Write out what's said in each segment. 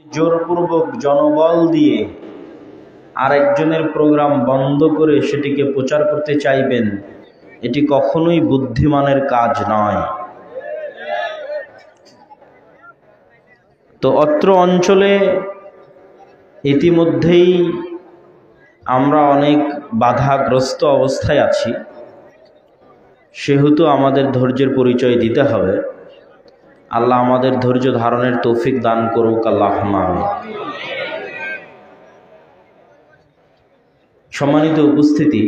জোরপূর্বক জনবল দিয়ে আরেকজনের প্রোগ্রাম বন্ধ করে সেটিকে প্রচার করতে চাইবেন, এটি কখনোই বুদ্ধিমানের কাজ নয়। তো অত্র অঞ্চলে ইতিমধ্যেই আমরা অনেক বাধাগ্রস্ত অবস্থায় আছি, সেহেতু আমাদের ধৈর্যের পরিচয় দিতে হবে। আল্লাহ আমাদের ধৈর্য ধারণের তৌফিক দান করুক, আল্লাহুম্মা আমিন। সম্মানিত উপস্থিতি,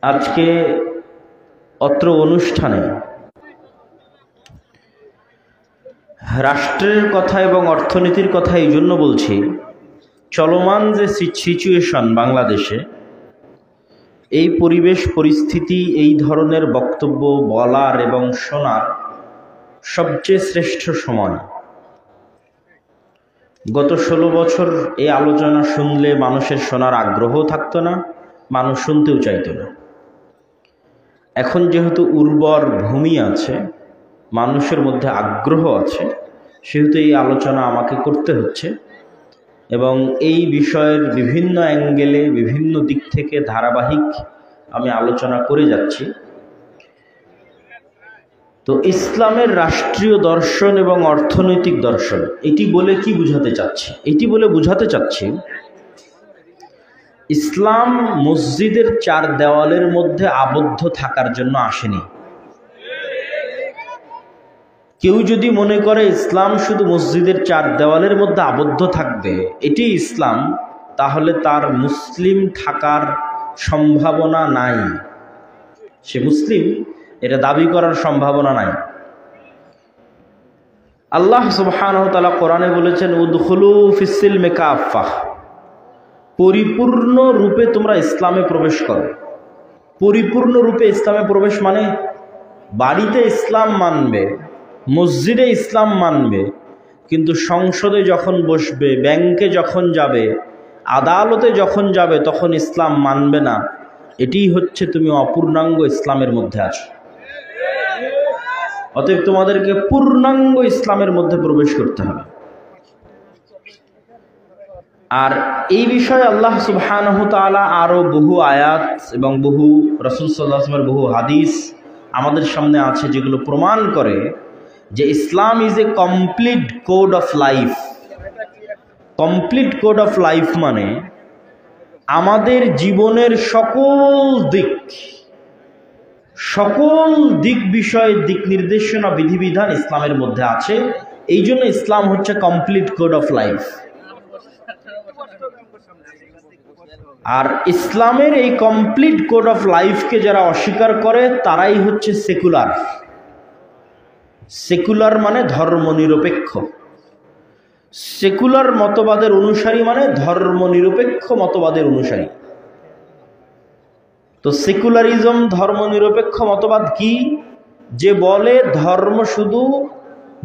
আজকে অত্র অনুষ্ঠানে রাষ্ট্রের কথা এবং অর্থনীতির কথা এই জন্য বলছি, চলমান যে সিচুয়েশন বাংলাদেশে, এই পরিবেশ পরিস্থিতি এই ধরনের বক্তব্য বলার এবং শোনার সবচেয়ে শ্রেষ্ঠ সময়। গত 16 বছর এই আলোচনা শুনলে মানুষের শোনার আগ্রহ থাকতো না, মানুষ শুনতেও চাইতো না। এখন যেহেতু উর্বর ভূমি আছে, মানুষের মধ্যে আগ্রহ আছে, সেহেতু এই আলোচনা আমাকে করতে হচ্ছে এবং এই বিষয়ের বিভিন্ন অ্যাঙ্গেলে বিভিন্ন দিক থেকে ধারাবাহিক আমি আলোচনা করে যাচ্ছি। তো ইসলামের রাষ্ট্রীয় দর্শন এবং অর্থনৈতিক দর্শন, এটি বলে কি বুঝাতে চাচ্ছি? এটি বলে বুঝাতে চাচ্ছি, ইসলাম মসজিদের 4 দেওয়ালের মধ্যে আবদ্ধ থাকার জন্য আসেনি। কেউ যদি মনে করে ইসলাম শুধু মসজিদের 4 দেওয়ালের মধ্যে আবদ্ধ থাকবে, এটি ইসলাম, তাহলে তার মুসলিম থাকার সম্ভাবনা নাই। সে মুসলিম এটা দাবি করার সম্ভাবনা নাই। আল্লাহ সুবহানাহু ওয়া তাআলা কোরআনে বলেছেন, উদখুলু ফিস-সিলমি কাফা, পরিপূর্ণ রূপে তোমরা ইসলামে প্রবেশ করো। পরিপূর্ণ রূপে ইসলামে প্রবেশ মানে বাড়িতে ইসলাম মানবে, মসজিদে ইসলাম মানবে, কিন্তু সংসদে যখন বসবে, ব্যাংকে যখন যাবে, আদালতে যখন যাবে, তখন ইসলাম মানবে না। এটি হচ্ছে তুমি অপূর্ণাঙ্গ ইসলামের মধ্যে আছো। অতএব তোমাদেরকে পূর্ণাঙ্গ ইসলামের মধ্যে প্রবেশ করতে হবে। আর এই বিষয়ে আল্লাহ সুবহানাহু ওয়া তাআলা আরো বহু আয়াত এবং বহু রাসূল সাল্লাল্লাহু আলাইহি ওয়াসাল্লামের বহু হাদিস আমাদের সামনে আছে, যেগুলো প্রমাণ করে যে Islam is a complete code of life. Complete code of life মানে আমাদের জীবনের সকল দিক বিষয়ে দিক নির্দেশনা বিধিবিধান ইসলামের মধ্যে আছে। এই জন্য ইসলাম হচ্ছে কমপ্লিট কোড অফ লাইফ। আর ইসলামের এই কমপ্লিট কোড অফ লাইফকে যারা অস্বীকার করে, তারাই হচ্ছে সেকুলার। সেকুলার মানে ধর্মনিরপেক্ষ। সেকুলার মতবাদের অনুসারী মানে ধর্মনিরপেক্ষ মতবাদের অনুসারী। তো সেকুলারিজম, ধর্মনিরপেক্ষ মতবাদ কি? যে বলে ধর্ম শুধু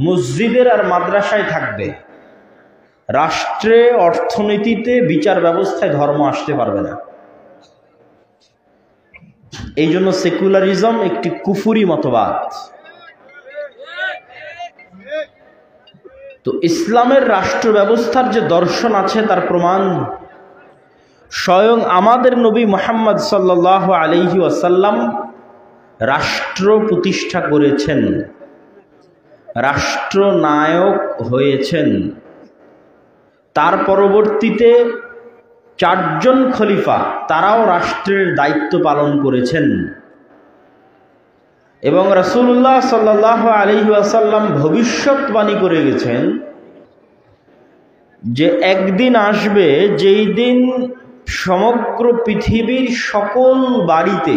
মসজিদের আর মাদ্রাসায় থাকবে, রাষ্ট্রে, অর্থনীতিতে, বিচার ব্যবস্থায় ধর্ম আসতে পারবে না। এই জন্য সেকুলারিজম একটি কুফরি মতবাদ। তো ইসলামের রাষ্ট্র ব্যবস্থার যে দর্শন আছে তার প্রমাণ স্বয়ং আমাদের নবী মুহাম্মদ সাল্লাল্লাহু আলাইহি ওয়াসাল্লাম রাষ্ট্র প্রতিষ্ঠা করেছেন, রাষ্ট্রনায়ক হয়েছেন। তার পরবর্তীতে 4 জন খলিফা, তারাও রাষ্ট্রের দায়িত্ব পালন করেছেন। এবং রাসূলুল্লাহ সাল্লাল্লাহু আলাইহি ওয়াসাল্লাম ভবিষ্যৎবাণী করে গেছেন যে একদিন আসবে যেই দিন সমগ্র পৃথিবীর সকল বাড়িতে,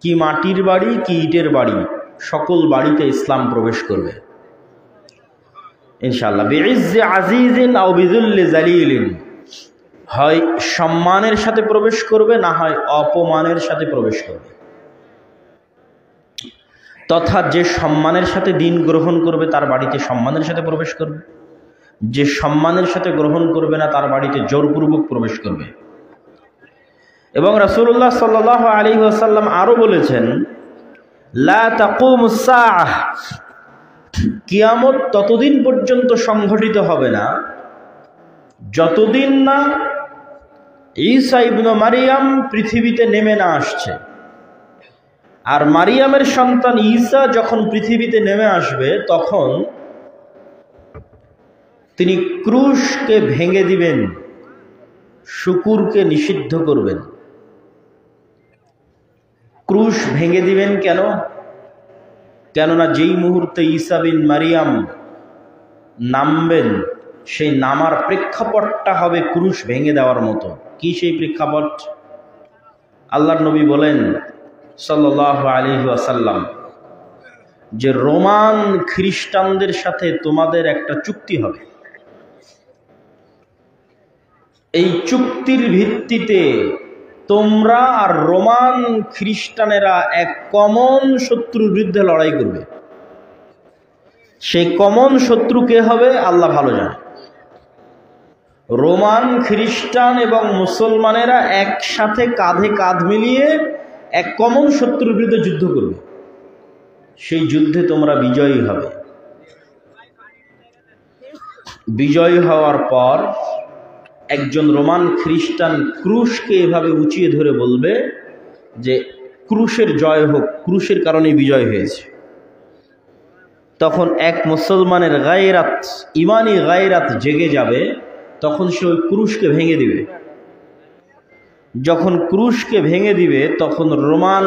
কি মাটির বাড়ি কি ইটের বাড়ি, সকল বাড়িতে ইসলাম প্রবেশ করবে ইনশাআল্লাহ। বিইজ্জি আজিজিন আও বিযুল্লি জালিলিন, হয় সম্মানের সাথে প্রবেশ করবে, না হয় অপমানের সাথে প্রবেশ করবে। তথা যে সম্মানের সাথে দিন গ্রহণ করবে তার বাড়িতে সম্মানের সাথে প্রবেশ করবে, যে সম্মানের সাথে গ্রহণ করবে না তার বাড়িতে জোরপূর্বক প্রবেশ করবে। এবং রাসূলুল্লাহ সাল্লাল্লাহু আলাইহি ওয়াসাল্লাম আরো বলেছেন, লা তাকুমুস সাআহ কিয়ামত ততদিন পর্যন্ত সংঘটিত হবে না যতদিন না ঈসা ইবনে মারিয়াম পৃথিবীতে নেমে না আসছে। আর মারিয়ামের সন্তান ঈসা যখন পৃথিবীতে নেমে আসবে তখন তিনি ক্রুশকে ভেঙে দিবেন, শুকুরকে নিষিদ্ধ করবেন। ক্রুশ ভেঙে দিবেন কেন? কেননা যেই মুহূর্তে ঈসা বিন মারিয়াম নামবেন, সেই নামার প্রেক্ষাপটটা হবে ক্রুশ ভেঙে দেওয়ার মতো। কি সেই প্রেক্ষাপট? আল্লাহর নবী বলেন সাল্লাল্লাহু আলাইহি ওয়াসাল্লাম যে রোমান খ্রিস্টানদের সাথে তোমাদের একটা চুক্তি হবে। এই চুক্তির ভিত্তিতে তোমরা আর রোমান খ্রিস্টানেরা এক কমন শত্রুর বিরুদ্ধে লড়াই করবে। সেই কমন শত্রু কে হবে আল্লাহ ভালো জানে। রোমান খ্রিস্টান এবং মুসলমানেরা একসাথে কাঁধে কাঁধ মিলিয়ে এক কমন শত্রুর বিরুদ্ধে যুদ্ধ করবে। সেই যুদ্ধে তোমরা বিজয়ী হবে। বিজয়ী হওয়ার পর একজন রোমান খ্রিস্টান ক্রুশকে এভাবে উঁচিয়ে ধরে বলবে যে ক্রুশের জয় হোক, ক্রুশের কারণে বিজয় হয়েছে। তখন এক মুসলমানের গায়রাত, ইমানি গায়রাত জেগে যাবে, তখন সে ওই ক্রুশকে ভেঙে দিবে। যখন ক্রুশকে ভেঙে দিবে তখন রোমান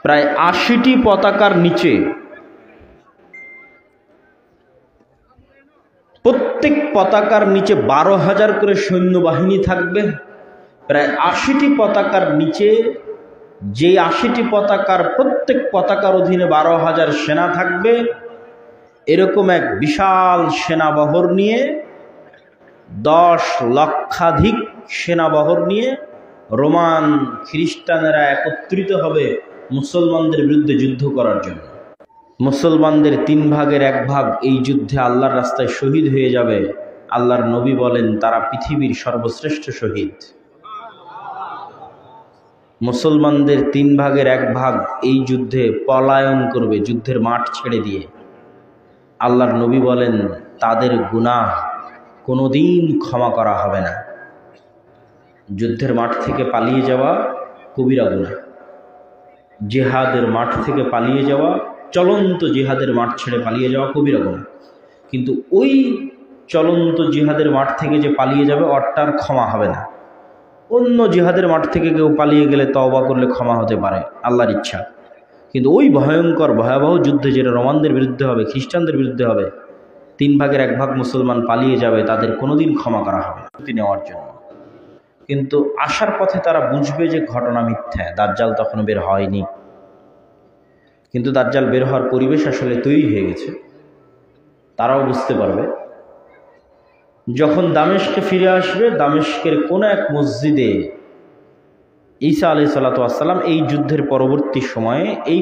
প্রায় ৮০টি পতাকার নিচে, প্রত্যেক পতাকার নিচে ১২,০০০ করে সৈন্যবাহিনী থাকবে। প্রায় ৮০টি পতাকার নিচে, যে ৮০টি পতাকার প্রত্যেক পতাকার অধীনে ১২,০০০ সেনা থাকবে, এরকম এক বিশাল সেনাবহর নিয়ে, ১০ লক্ষাধিক সেনাবহর নিয়ে রোমান খ্রিস্টানেরা একত্রিত হবে মুসলমানদের বিরুদ্ধে যুদ্ধ করার জন্য। মুসলমানদের ৩ ভাগের ১ ভাগ এই যুদ্ধে আল্লাহর রাস্তায় শহীদ হয়ে যাবে। আল্লাহর নবী বলেন তারা পৃথিবীর সর্বশ্রেষ্ঠ শহীদ। মুসলমানদের ৩ ভাগের ১ ভাগ এই যুদ্ধে পলায়ন করবে, যুদ্ধের মাঠ ছেড়ে দিয়ে। আল্লাহর নবী বলেন তাদের গুনাহ কোনোদিন ক্ষমা করা হবে না। যুদ্ধের মাঠ থেকে পালিয়ে যাওয়া কবিরা গুনাহ। জিহাদের মাঠ থেকে পালিয়ে যাওয়া, চলন্ত জিহাদের মাঠ ছেড়ে পালিয়ে যাওয়া কবিরা গুনাহ। কিন্তু ওই চলন্ত জিহাদের মাঠ থেকে যে পালিয়ে যাবে ওটার ক্ষমা হবে না। অন্য জিহাদের মাঠ থেকে কেউ পালিয়ে গেলে তওবা করলে ক্ষমা হতে পারে, আল্লাহর ইচ্ছা। কিন্তু ওই ভয়ঙ্কর ভয়াবহ যুদ্ধে যেটা রোমানদের বিরুদ্ধে হবে, খ্রিস্টানদের বিরুদ্ধে হবে, ৩ ভাগের ১ ভাগ মুসলমান পালিয়ে যাবে, তাদের কোনোদিন ক্ষমা করা হবে না নেওয়ার জন্য। কিন্তু আসার পথে তারা বুঝবে যে ঘটনা মিথ্যা, দাজ্জাল তখন বের হয়নি। কিন্তু দাজ্জাল বের হওয়ার পরিবেশ আসলে তৈরি হয়ে গেছে, তারাও বুঝতে পারবে। যখন দামেস্কে ফিরে আসবে, দামেস্কের কোন এক মসজিদে ঈসা আলাইহিস সালাতু ওয়াস সালাম এই যুদ্ধের পরবর্তী সময়ে এই,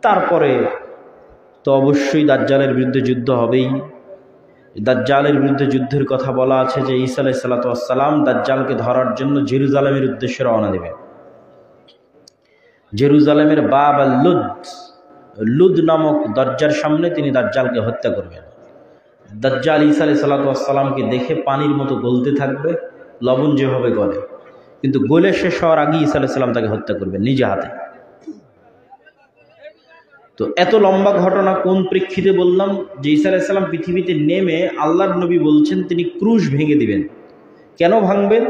তারপরে তো অবশ্যই দাজ্জালের বিরুদ্ধে যুদ্ধ হবেই। দাজ্জালের বিরুদ্ধে যুদ্ধের কথা বলা আছে যে ঈসা আলাইহিস সালাতু ওয়াস সালাম দাজ্জালকে ধরার জন্য জেরুজালেমের উদ্দেশ্যে রওনা দেবে। জেরুজালেমের বাব আল-লুদ, লুদ নামক দরজার সামনে তিনি দাজ্জালকে হত্যা করবেন। দাজ্জাল ঈসা আলাইহিস সালাতু ওয়াস সালামকে দেখে পানির মতো গলতে থাকবে, লবণ যেভাবে গলে, কিন্তু গলে শেষ হওয়ার আগে ঈসা আলাইহিস সালাম তাকে হত্যা করবেন নিজে হাতে। তো এত লম্বা ঘটনা কোন প্রেক্ষিতে বললাম? যে ঈসা আলাইহিস সালাম পৃথিবীতে নেমে আল্লাহর নবী বলছেন তিনি ক্রুশ ভেঙে দিবেন। কেন ভাঙবেন?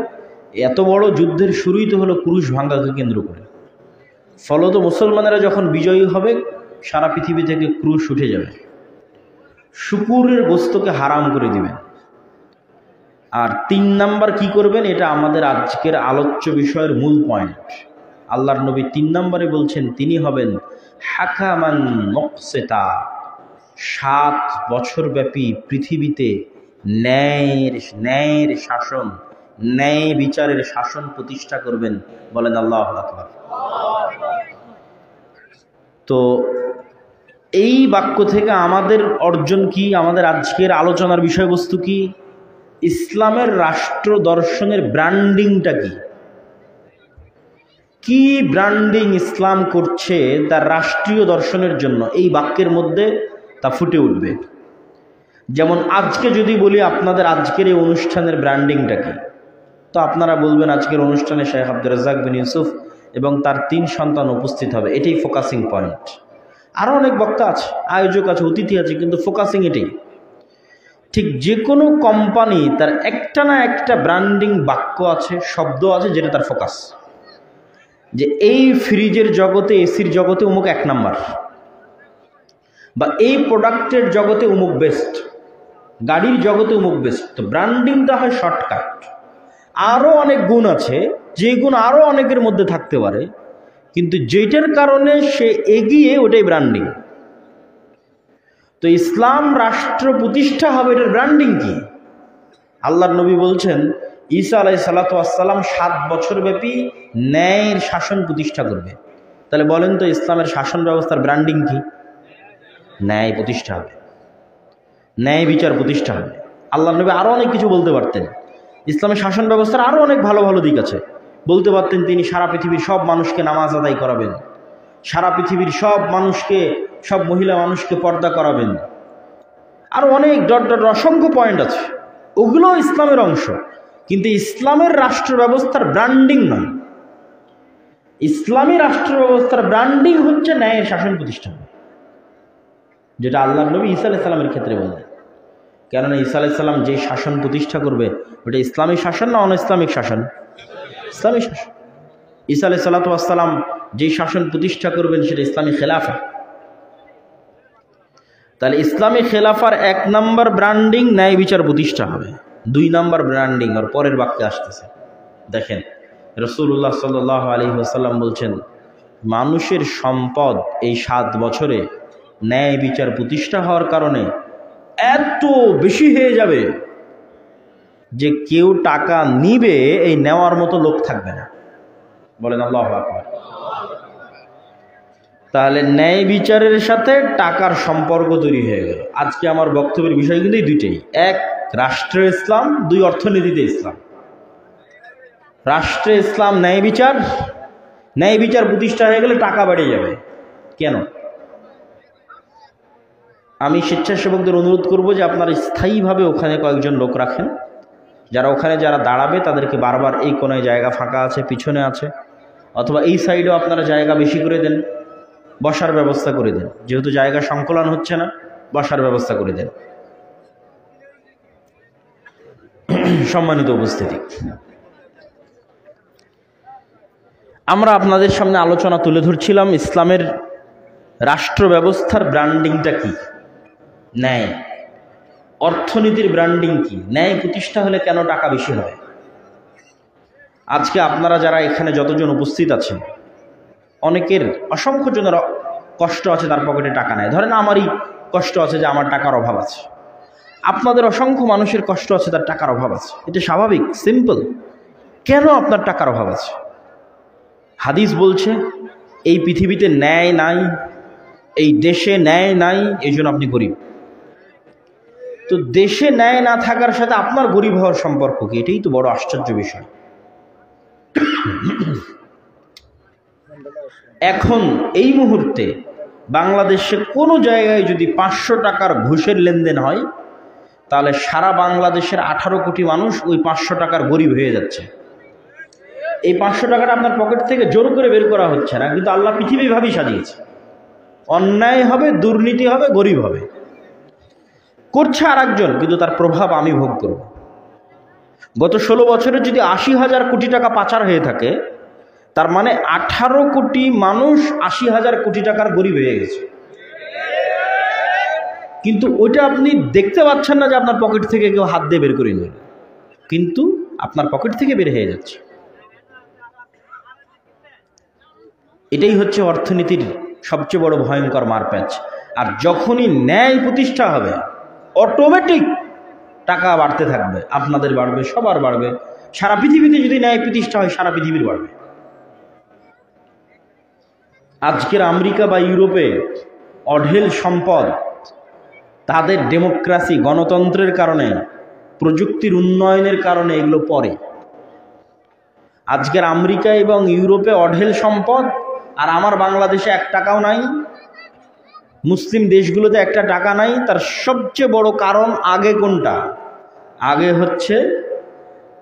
এত বড় যুদ্ধের শুরুই তো হলো ক্রুশ ভাঙাকে কেন্দ্র করে। ফলত মুসলমানেরা যখন বিজয়ী হবে, সারা পৃথিবী থেকে ক্রুশ উঠে যাবে, শুকুরের গোস্তকে হারাম করে দিবেন। আর ৩ নাম্বার কি করবেন, এটা আমাদের আজকের আলোচ্য বিষয়ের মূল পয়েন্ট। আল্লাহর নবী ৩ নম্বরে বলছেন তিনি হবেন হাকামান মুকসিতা। ৭ বছর ব্যাপী পৃথিবীতে ন্যায়ের শাসন, ন্যায় বিচারের শাসন প্রতিষ্ঠা করবেন। বলেন আল্লাহু আকবার। তো এই বাক্য থেকে আমাদের অর্জন কি? আমাদের আজকের আলোচনার বিষয়বস্তু কি? ইসলামের রাষ্ট্র দর্শনের ব্র্যান্ডিংটা কি? কি ব্র্যান্ডিং ইসলাম করছে তার রাষ্ট্রীয় দর্শনের জন্য এই বাক্যের মধ্যে তা ফুটে উঠবে। যেমন আজকে যদি বলি আপনাদের আজকের এই অনুষ্ঠানের ব্র্যান্ডিংটা কি, তো আপনারা বলবেন আজকের অনুষ্ঠানে শেখ আব্দুর রাজ্জাক বিন ইউসুফ এবং তার 3 সন্তান উপস্থিত হবে, এটাই ফোকাসিং পয়েন্ট। আরও অনেক বক্তা আছে, আয়োজক আছে, অতিথি আছে, কিন্তু ফোকাসিং এটাই। ঠিক যে কোনো কোম্পানি তার একটা না একটা ব্র্যান্ডিং বাক্য আছে, শব্দ আছে, যেটা তার ফোকাস। যে এই ফ্রিজের জগতে, এসির জগতে অমুক 1 নাম্বার, বা এই প্রোডাক্টের জগতে অমুক বেস্ট, গাড়ির জগতে অমুক বেস্ট। তো ব্র্যান্ডিংটা হয় শর্টকাট। আরও অনেক গুণ আছে, যে গুণ আরও অনেকের মধ্যে থাকতে পারে, কিন্তু যেটার কারণে সে এগিয়ে, ওটাই ব্র্যান্ডিং। তো ইসলাম রাষ্ট্র প্রতিষ্ঠা হবে, এটার ব্র্যান্ডিং কি? আল্লাহর নবী বলছেন ঈসা আলাইহিস সালাতু ওয়াস সালাম 7 বছর ব্যাপী ন্যায়ের শাসন প্রতিষ্ঠা করবে। তাহলে বলেন তো ইসলামের শাসন ব্যবস্থার ব্র্যান্ডিং কি? ন্যায় প্রতিষ্ঠা হবে, ন্যায় বিচার প্রতিষ্ঠা হবে। আল্লাহর নবী আরও অনেক কিছু বলতে পারতেন, ইসলামের শাসন ব্যবস্থার আরও অনেক ভালো ভালো দিক আছে। বলতে পারতেন তিনি সারা পৃথিবীর সব মানুষকে নামাজ আদায় করাবেন, সারা পৃথিবীর সব মানুষকে, সব মহিলা মানুষকে পর্দা করাবেন। আরও অনেক অসংখ্য পয়েন্ট আছে, ওগুলো ইসলামের অংশ, কিন্তু ইসলামের রাষ্ট্র ব্যবস্থার ব্র্যান্ডিং নয়। ইসলামী রাষ্ট্র ব্যবস্থার ব্র্যান্ডিং হচ্ছে ন্যায়ের শাসন প্রতিষ্ঠা, যেটা আল্লাহর নবী ঈসা আলাইহিস সালামের ক্ষেত্রে বললেন। কেননা ঈসা আলাইহিস সালাম যে শাসন প্রতিষ্ঠা করবে, ওটা ইসলামী শাসন না অন ইসলামিক শাসন? ইসলামী শাসন। ঈসা আলাইহিস সালাতু ওয়াস সালাম যে শাসন প্রতিষ্ঠা করবেন, সেটা ইসলামী খেলাফা। তাহলে ইসলামী খেলাফার 1 নাম্বার ব্র্যান্ডিং ন্যায় বিচার প্রতিষ্ঠা হবে। 2 নাম্বার ব্র্যান্ডিং আর পরের বাক্যে আসতেছে, দেখেন রাসূলুল্লাহ সাল্লাল্লাহু আলাইহি ওয়াসাল্লাম বলছেন, মানুষের সম্পদ এই 7 বছরে ন্যায় বিচার প্রতিষ্ঠা হওয়ার কারণে এত বেশি হয়ে যাবে যে কেউ টাকা নিবে এই নেওয়ার মতো লোক থাকবে না। বলেন আল্লাহু আকবার। তাহলে ন্যায় বিচারের সাথে টাকার সম্পর্ক তৈরি হয়ে গেল। আজকে আমার বক্তব্যের বিষয় কিন্তু এই দুইটাই, 1 রাষ্ট্রে ইসলাম, 2 অর্থনীতিতে ইসলাম। রাষ্ট্রে ইসলাম, ন্যায় বিচার, ন্যায় বিচার প্রতিষ্ঠা হয়ে গেলে টাকা বেড়ে যাবে। কেন? আমি স্বেচ্ছাসেবকদের অনুরোধ করব যে আপনারা স্থায়ীভাবে ওখানে কয়েকজন লোক রাখেন, যারা ওখানে যারা দাঁড়াবে তাদেরকে বারবার এই কোনায় জায়গা ফাঁকা আছে, পিছনে আছে, অথবা এই সাইডেও আপনারা জায়গা বেশি করে দেন, বসার ব্যবস্থা করে দেন। যেহেতু জায়গা সংকলন হচ্ছে না, বসার ব্যবস্থা করে দেন। সম্মানিত উপস্থিতি, আমরা আপনাদের সামনে আলোচনা তুলে ধরছিলাম ইসলামের রাষ্ট্র ব্যবস্থার ব্র্যান্ডিংটা কি, ন্যায়। অর্থনীতির ব্র্যান্ডিং কি, ন্যায় প্রতিষ্ঠা হলে কেন টাকা বেশি হয়। আজকে আপনারা যারা এখানে যতজন উপস্থিত আছেন, অনেকের, অসংখ্য জনের কষ্ট আছে, তার পকেটে টাকা নেয়। ধরেন আমারই কষ্ট আছে যে আমার টাকার অভাব আছে, আপনাদের অসংখ্য মানুষের কষ্ট আছে, তার টাকার অভাব আছে। এটা স্বাভাবিক, সিম্পল। কেন আপনার টাকার অভাব আছে? হাদিস বলছে এই পৃথিবীতে ন্যায় নাই, এই দেশে ন্যায় নাই, এই জন্য আপনি গরিব। তো দেশে ন্যায় না থাকার সাথে আপনার গরিব হওয়ার সম্পর্ক কি? এটাই তো বড় আশ্চর্য বিষয়। এখন এই মুহূর্তে বাংলাদেশে কোনো জায়গায় যদি 500 টাকার ঘুষের লেনদেন হয়, তাহলে সারা বাংলাদেশের 18 কোটি মানুষ ওই 500 টাকার গরিব হয়ে যাচ্ছে। এই 500 টাকাটা আপনার পকেট থেকে জোর করে বের করা হচ্ছে না, কিন্তু আল্লাহ পৃথিবীভাবেই সাজিয়েছে। অন্যায় হবে, দুর্নীতি হবে, গরিব হবে, করছে আর একজন, কিন্তু তার প্রভাব আমি ভোগ করব। গত 16 বছরে যদি 80,000 কোটি টাকা পাচার হয়ে থাকে, তার মানে 18 কোটি মানুষ 80,000 কোটি টাকার গরিব হয়ে গেছে। কিন্তু ওইটা আপনি দেখতে পাচ্ছেন না যে আপনার পকেট থেকে কেউ হাত দিয়ে বের করে নিল, কিন্তু আপনার পকেট থেকে বের হয়ে যাচ্ছে। এটাই হচ্ছে অর্থনীতির সবচেয়ে বড় ভয়ঙ্কর মারপ্যাচ। আর যখনই ন্যায় প্রতিষ্ঠা হবে, অটোমেটিক টাকা বাড়তে থাকবে, আপনাদের বাড়বে, সবার বাড়বে। সারা পৃথিবীতে যদি ন্যায় প্রতিষ্ঠা হয়, সারা পৃথিবীর বাড়বে। আজকের আমেরিকা বা ইউরোপে অঢেল সম্পদ, তাদের ডেমোক্রেসি, গণতন্ত্রের কারণে, প্রযুক্তির উন্নয়নের কারণে এগুলো পরে। আজকের আমেরিকা এবং ইউরোপে অঢেল সম্পদ, আর আমার বাংলাদেশে 1 টাকাও নাই। মুসলিম দেশগুলোতে 1টা টাকা নাই। তার সবচেয়ে বড় কারণ আগে কোনটা? আগে হচ্ছে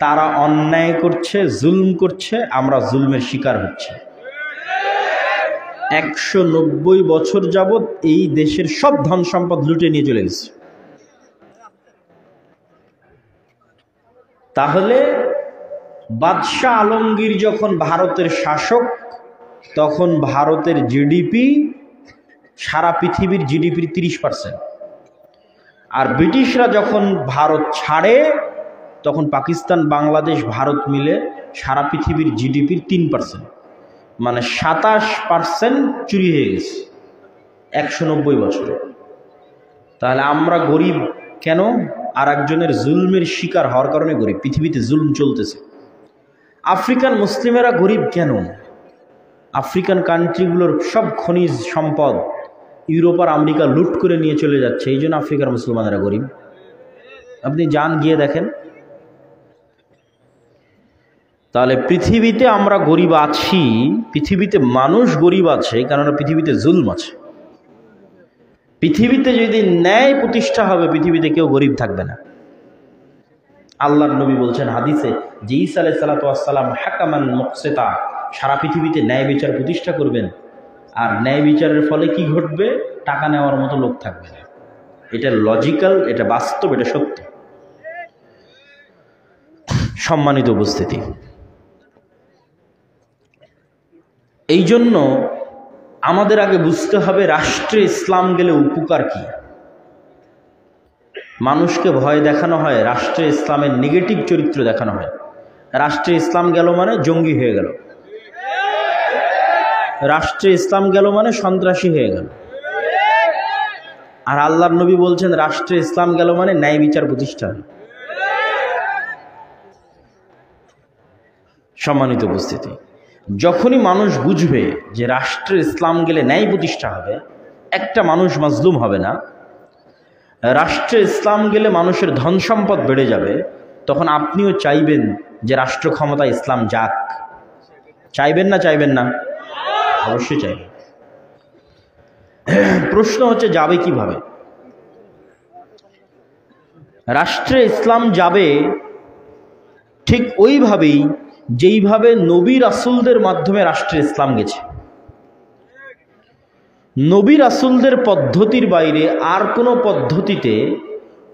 তারা অন্যায় করছে, জুলম করছে, আমরা জুলমের শিকার হচ্ছে। 190 বছর যাবৎ এই দেশের সব ধন সম্পদ লুটে নিয়ে চলে গেছে। তাহলে বাদশাহ আলমগীর যখন ভারতের শাসক, তখন ভারতের জিডিপি সারা পৃথিবীর জিডিপির 30%। আর ব্রিটিশরা যখন ভারত ছাড়ে, তখন পাকিস্তান, বাংলাদেশ, ভারত মিলে সারা পৃথিবীর জিডিপির 3%, মানে 27% চুরি হয়ে গেছে 190 বছরে। তাহলে আমরা গরিব কেন? আর একজনের জুলমের শিকার হওয়ার কারণে গরিব। পৃথিবীতে জুলম চলতেছে। আফ্রিকান মুসলিমেরা গরিব কেন? আফ্রিকান কান্ট্রিগুলোর সব খনিজ সম্পদ ইউরোপ আর আমেরিকা লুট করে নিয়ে চলে যাচ্ছে, এই জন্য আফ্রিকার মুসলমানেরা গরিব। আপনি যান, গিয়ে দেখেন। তাহলে পৃথিবীতে আমরা গরিব আছি, পৃথিবীতে মানুষ গরিব আছে, কারণ পৃথিবীতে জুলম আছে। পৃথিবীতে যদি ন্যায় প্রতিষ্ঠা হবে, পৃথিবীতে কেউ গরিব থাকবে না। আল্লাহর নবী বলছেন হাদিসে যে ঈসা আলাইহিস সালাতু ওয়াস সালাম হাকামান মুকসিতা, সারা পৃথিবীতে ন্যায় বিচার প্রতিষ্ঠা করবেন। আর ন্যায় বিচারের ফলে কি ঘটবে? টাকা নেওয়ার মতো লোক থাকবে না। এটা লজিক্যাল, এটা বাস্তব, এটা সত্য। সম্মানিত উপস্থিতি, এই জন্য আমাদের আগে বুঝতে হবে রাষ্ট্রে ইসলাম গেলে উপকার কি। মানুষকে ভয় দেখানো হয়, রাষ্ট্রে ইসলামের নেগেটিভ চরিত্র দেখানো হয়। রাষ্ট্রে ইসলাম গেল মানে জঙ্গি হয়ে গেল, রাষ্ট্রে ইসলাম গেল মানে সন্ত্রাসী হয়ে গেল। আর আল্লাহর নবী বলছেন রাষ্ট্রে ইসলাম গেল মানে ন্যায় বিচার প্রতিষ্ঠা। সম্মানিত উপস্থিতি, যখনই মানুষ বুঝবে যে রাষ্ট্রে ইসলাম গেলে ন্যায় প্রতিষ্ঠা হবে, একটা মানুষ মাজলুম হবে না, রাষ্ট্রে ইসলাম গেলে মানুষের ধন সম্পদ বেড়ে যাবে, তখন আপনিও চাইবেন যে রাষ্ট্র ক্ষমতায় ইসলাম যাক। চাইবেন না? চাইবেন না? অবশ্যই চাইবেন। প্রশ্ন হচ্ছে যাবে কিভাবে? রাষ্ট্রে ইসলাম যাবে ঠিক ওইভাবেই যেইভাবে নবী রাসূলদের মাধ্যমে রাষ্ট্রে ইসলাম গেছে। নবী রাসূলদের পদ্ধতির বাইরে আর কোনো পদ্ধতিতে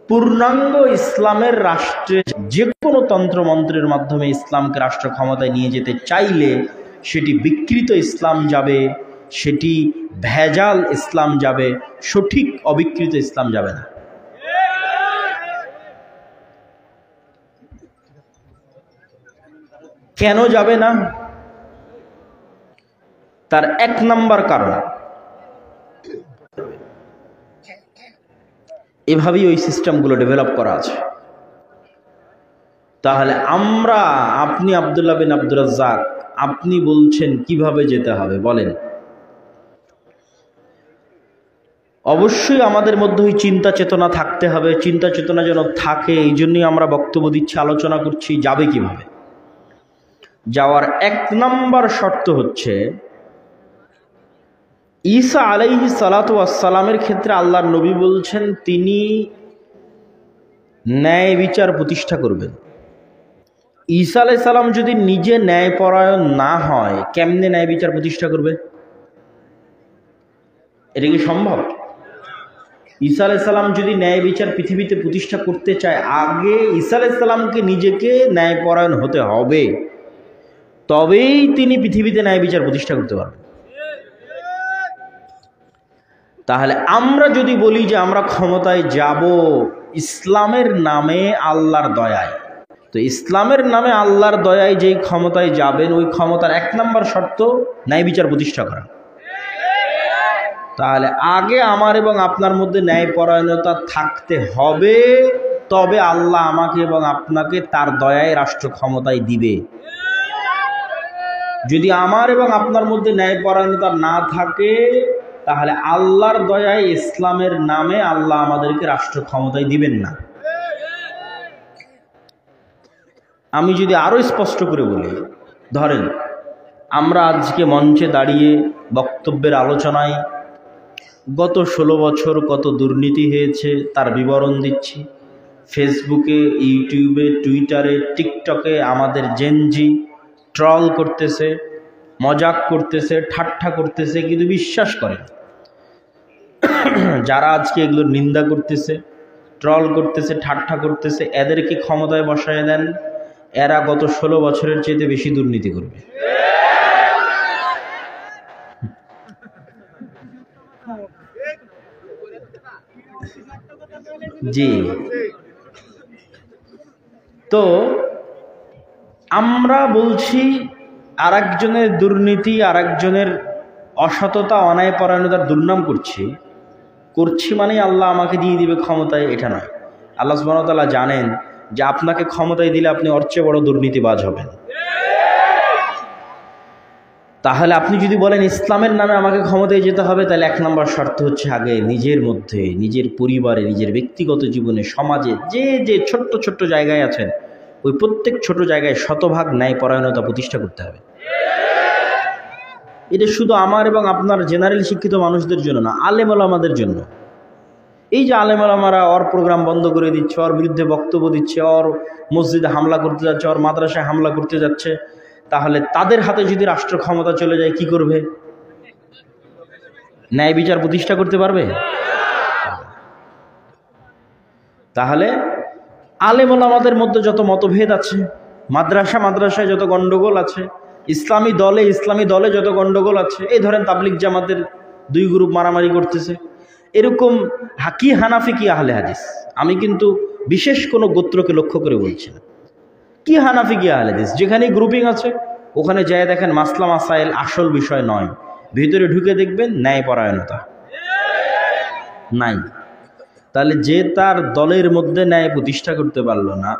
পূর্ণাঙ্গ ইসলামের রাষ্ট্রে যে কোনো তন্ত্রমন্ত্রের মাধ্যমে ইসলামকে রাষ্ট্র ক্ষমতায় নিয়ে যেতে চাইলে সেটি বিকৃত ইসলাম যাবে, সেটি ভেজাল ইসলাম যাবে, সঠিক অবিকৃত ইসলাম যাবে না। কেন যাবে না? তার 1 নাম্বার কারণ, এভাবেই ওই সিস্টেমগুলো ডেভেলপ করা আছে। তাহলে আপনি আব্দুল্লাহ বিন আব্দুর রাজ্জাক, আপনি বলছেন কিভাবে যেতে হবে বলেন? অবশ্যই আমাদের মধ্যে ওই চিন্তা চেতনা থাকতে হবে। চিন্তা চেতনা যেন থাকে, এই জন্যই আমরা বক্তব্য দিচ্ছি, আলোচনা করছি। যাবে কিভাবে? যাওয়ার 1 নাম্বার শর্ত হচ্ছে ঈসা আলাইহিস সালাতু ওয়াস সালামের ক্ষেত্রে আল্লাহর নবী বলছেন তিনি ন্যায় বিচার প্রতিষ্ঠা করবেন। ঈসা আলাইহিস সালাম যদি নিজে ন্যায়পরায়ণ না হয়, কেমনে ন্যায় বিচার প্রতিষ্ঠা করবে? এটা কি সম্ভব? ঈসা আলাইহিস সালাম যদি ন্যায় বিচার পৃথিবীতে প্রতিষ্ঠা করতে চায়, আগে ঈসা আলাইহিস সালামকে নিজেকে ন্যায়পরায়ণ হতে হবে, তবেই তিনি পৃথিবীতে ন্যায় বিচার প্রতিষ্ঠা করতে পারবেন। তাহলে আমরা যদি বলি যে আমরা ক্ষমতায় যাব ইসলামের নামে আল্লাহর দয়ায়, তো ইসলামের নামে আল্লাহর দয়ায় যেই ক্ষমতায় যাবেন, ওই ক্ষমতার 1 নাম্বার শর্ত ন্যায় বিচার প্রতিষ্ঠা করা। তাহলে আগে আমার এবং আপনার মধ্যে ন্যায়পরায়ণতা থাকতে হবে, তবে আল্লাহ আমাকে এবং আপনাকে তার দয়ায় রাষ্ট্র ক্ষমতায় দিবে। যদি আমার এবং আপনার মধ্যে ন্যায়পরায়ণতা না থাকে, তাহলে আল্লাহর দয়ায় ইসলামের নামে আল্লাহ আমাদেরকে রাষ্ট্র ক্ষমতায় দিবেন না। আমি যদি আরো স্পষ্ট করে বলি, ধরেন আমরা আজকে মঞ্চে দাঁড়িয়ে বক্তব্যের আলোচনায় গত 16 বছর কত দুর্নীতি হয়েছে তার বিবরণ দিচ্ছি। ফেসবুকে, ইউটিউবে, টুইটারে, টিকটকে আমাদের জেনজি ট্রল করতেছে, মজাক করতেছে, ঠাট্টা করতেছে, কিন্তু বিশ্বাস করেন যারা আজকে এগুলোর নিন্দা করতেছে, ট্রল করতেছে, ঠাট্টা করতেছে, এদেরকে ক্ষমতায় বসায় দেন, এরা গত 16 বছরের চাইতে বেশি দুর্নীতি করবে। জি, তো আমরা বলছি আরেকজনের দুর্নীতি, আরেকজনের অসততা, অন্যায়পরায়ণতার দুর্নাম করছি মানেই আল্লাহ আমাকে দিয়ে দিবে ক্ষমতায়, এটা নয়। আল্লাহ সুবহানাহু ওয়া তাআলা জানেন যে আপনাকে ক্ষমতায় দিলে আপনি ওর চেয়ে বড় দুর্নীতিবাজ হবেন। তাহলে আপনি যদি বলেন ইসলামের নামে আমাকে ক্ষমতায় যেতে হবে, তাহলে 1 নম্বর শর্ত হচ্ছে আগে নিজের মধ্যে, নিজের পরিবারে, নিজের ব্যক্তিগত জীবনে, সমাজে যে যে ছোট্ট ছোট্ট জায়গায় আছেন, ওই প্রত্যেক ছোট জায়গায় শতভাগ ন্যায়পরায়ণতা প্রতিষ্ঠা করতে হবে। এটা শুধু আমার এবং আপনার জেনারেল শিক্ষিত মানুষদের জন্য না, আলেম ওলামাদের জন্য। এই যে আলেম ওলামারা ওর প্রোগ্রাম বন্ধ করে দিচ্ছে, ওর বিরুদ্ধে বক্তব্য দিচ্ছে, ওর মসজিদে হামলা করতে যাচ্ছে, ওর মাদ্রাসায় হামলা করতে যাচ্ছে, তাহলে তাদের হাতে যদি রাষ্ট্র ক্ষমতা চলে যায় কি করবে? ন্যায় বিচার প্রতিষ্ঠা করতে পারবে? তাহলে আলেম ওলামাদের মধ্যে যত মতভেদ আছে, মাদ্রাসায় যত গন্ডগোল আছে, ইসলামী দলে যত গন্ডগোল আছে, এই ধরেন তাবলিগ জামাতের 2 গ্রুপ মারামারি করতেছে, এরকম কি হানাফি কি আহলে হাদিস, আমি কিন্তু বিশেষ কোনো গোত্রকে লক্ষ্য করে বলছি না, কি হানাফি কি আহলে হাদিস, যেখানে গ্রুপিং আছে ওখানে যায় দেখেন মাসলা মাসাইল আসল বিষয় নয়, ভিতরে ঢুকে দেখবেন ন্যায়পরায়ণতা নাই। তাহলে যে তার দলের মধ্যে ন্যায় প্রতিষ্ঠা করতে পারলো না,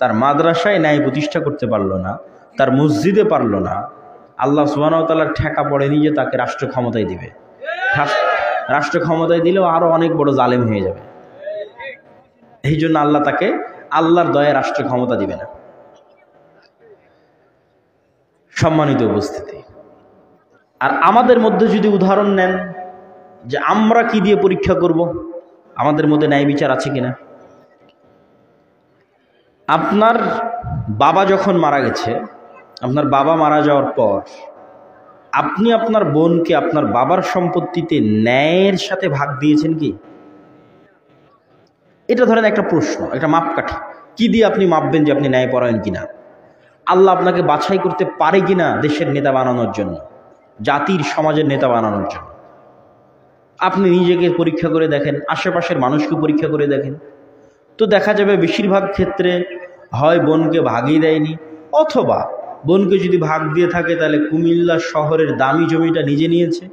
তার মাদ্রাসায় ন্যায় প্রতিষ্ঠা করতে পারলো না, তার মসজিদে পারলো না, আল্লাহ সুবহানাহু ওয়া তাআলার ঠেকা পড়েনি যে তাকে রাষ্ট্র ক্ষমতায় দিবে। রাষ্ট্র ক্ষমতায় দিলেও আরো অনেক বড় জালেম হয়ে যাবে। এই জন্য আল্লাহ তাকে আল্লাহর দয়ায় রাষ্ট্র ক্ষমতা দিবে না। সম্মানিত উপস্থিতি, আর আমাদের মধ্যে যদি উদাহরণ নেন যে আমরা কি দিয়ে পরীক্ষা করব আমাদের মধ্যে ন্যায় বিচার আছে কিনা। আপনার বাবা যখন মারা গেছে, আপনার বাবা মারা যাওয়ার পর আপনি আপনার বোনকে আপনার বাবার সম্পত্তিতে ন্যায়ের সাথে ভাগ দিয়েছেন কি? এটা ধরেন একটা প্রশ্ন, একটা মাপকাঠি। কি দিয়ে আপনি মাপবেন যে আপনি ন্যায়পরায়ণ কিনা? আল্লাহ আপনাকে বাছাই করতে পারে কিনা দেশের নেতা বানানোর জন্য, জাতির সমাজের নেতা বানানোর জন্য? আপনি নিজেকে পরীক্ষা করে দেখেন, আশেপাশের মানুষকে পরীক্ষা করে দেখেন, তো দেখা যাবে বেশিরভাগ ক্ষেত্রে হয় বোনকে ভাগই দেয়নি, অথবা বোনকে যদি ভাগ দিয়ে থাকে তাহলে কুমিল্লা শহরের দামি জমিটা নিজে নিয়েছে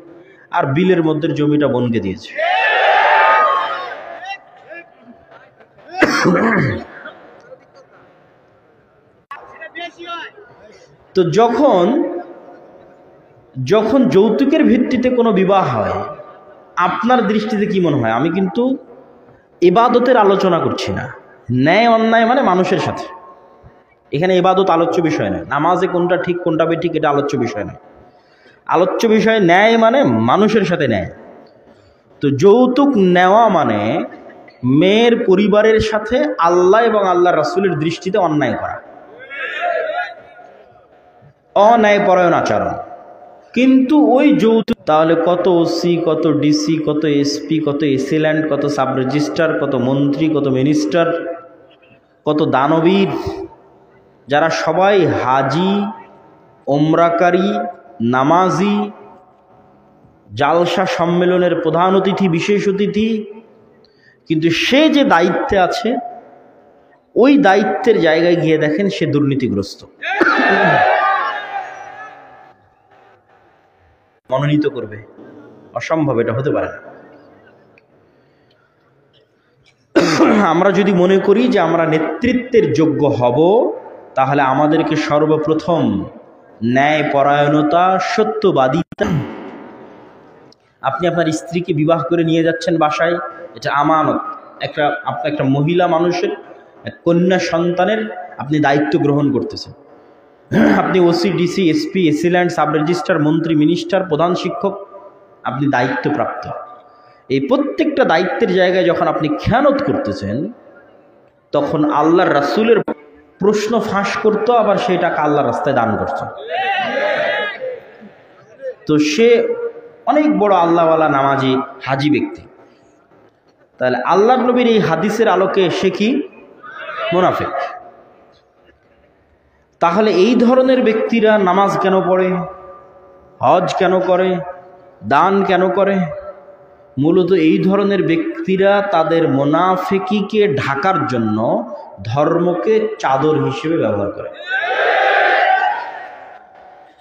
আর বিলের মধ্যে জমিটা বোনকে দিয়েছে। তো যখন যৌতুকের ভিত্তিতে কোনো বিবাহ হয়, আপনার দৃষ্টিতে কি মনে হয়? আমি কিন্তু ইবাদতের আলোচনা করছি না, ন্যায় অন্যায় মানে মানুষের সাথে, এখানে ইবাদত আলোচ্য বিষয় নয়, নামাজে কোনটা ঠিক কোনটা বেঠিক এটা আলোচ্য বিষয় নয়, আলোচ্য বিষয় ন্যায় মানে মানুষের সাথে ন্যায়। তো যৌতুক নেওয়া মানে মেয়ের পরিবারের সাথে আল্লাহ এবং আল্লাহ রাসূলের দৃষ্টিতে অন্যায় করা, অন্যায়পরায়ণ আচরণ। কিন্তু ওই যৌতুক, তাহলে কত ওসি, কত ডিসি, কত এসপি, কত এসিল্যান্ড, কত সাব রেজিস্ট্রার, কত মন্ত্রী, কত মিনিস্টার, কত দানবীর, যারা সবাই হাজি, ওমরাকারী, নামাজি, জালসা সম্মেলনের প্রধান অতিথি, বিশেষ অতিথি, কিন্তু সে যে দায়িত্বে আছে ওই দায়িত্বের জায়গায় গিয়ে দেখেন সে দুর্নীতিগ্রস্ত। মনোনীত করবে? অসম্ভব, এটা হতে পারে না। আমরা যদি মনে করি যে আমরা নেতৃত্বের যোগ্য হব, তাহলে আমাদেরকে সর্বপ্রথম ন্যায়পরায়ণতা, সত্যবাদিতা। আপনি আপনার স্ত্রীকে বিবাহ করে নিয়ে যাচ্ছেন বাসায়, এটা আমানত। একটা মহিলা মানুষের, কন্যা সন্তানের আপনি দায়িত্ব গ্রহণ করতেছেন। আপনি OC, DC, SP, AC land, sub registrar, মন্ত্রী, মিনিস্টার, প্রধান শিক্ষক, আপনি দায়িত্বপ্রাপ্ত। এই প্রত্যেকটা দায়িত্বের জায়গায় যখন আপনি খেয়ানত করতেছেন, তখন আল্লাহর রাসূলের প্রশ্ন ফাঁস করতো, আবার সেই টাকা আল্লাহর রাস্তায় দান করতো। তো সে অনেক বড় আল্লাহওয়ালা নামাজি হাজি ব্যক্তি। তাহলে আল্লাহর নবীর এই হাদিসের আলোকে সে কি? মুনাফিক। তাহলে এই ধরনের ব্যক্তিরা নামাজ কেন পড়ে, হজ কেন করে, দান কেন করে? মূলত এই ধরনের ব্যক্তিরা তাদের মুনাফিকিকে ঢাকার জন্য ধর্মকে চাদর হিসেবে ব্যবহার করে।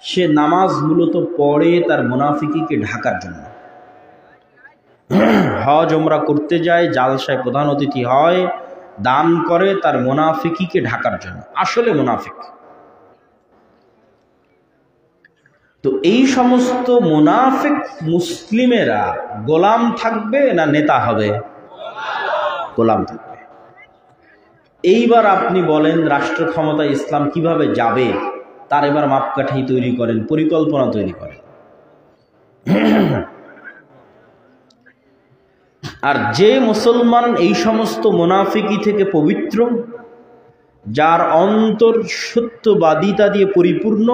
সে নামাজ মূলত পড়ে তার মুনাফিকিকে ঢাকার জন্য। হজ ওমরা করতে যায়, জালসায় প্রধান অতিথি হয়, দান করে তার মুনাফিকিকে ঢাকার জন্য, আসলে মুনাফিক। তো এই সমস্ত মুনাফিক মুসলিমেরা গোলাম থাকবে না নেতা হবে? গোলাম থাকবে। এইবার আপনি বলেন রাষ্ট্র ক্ষমতায় ইসলাম কিভাবে যাবে, তার এবার মাপকাঠি তৈরি করেন, পরিকল্পনা তৈরি করেন। আর যে মুসলমান এই সমস্ত মুনাফিকি থেকে পবিত্র, যার অন্তর সত্যবাদিতা দিয়ে পরিপূর্ণ,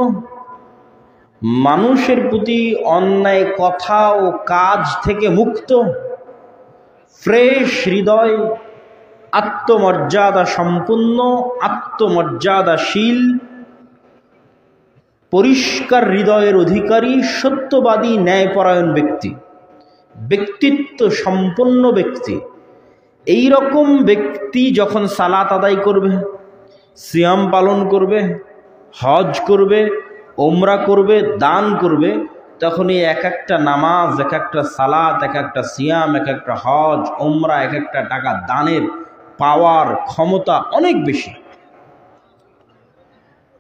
মানুষের প্রতি অন্যায় কথা ও কাজ থেকে মুক্ত, ফ্রেশ হৃদয়, আত্মমর্যাদা সম্পন্ন, আত্মমর্যাদাশীল, পরিষ্কার হৃদয়ের অধিকারী, সত্যবাদী, ন্যায়পরায়ণ ব্যক্তি, ব্যক্তিত্ব সম্পন্ন ব্যক্তি, এই রকম ব্যক্তি যখন সালাত আদায় করবে, সিয়াম পালন করবে, হজ করবে, ওমরা করবে, দান করবে, তখন এই এক একটা নামাজ, এক একটা সালাত, এক একটা সিয়াম, এক একটা হজ, ওমরা, এক একটা টাকা দানের পাওয়ার ক্ষমতা অনেক বেশি।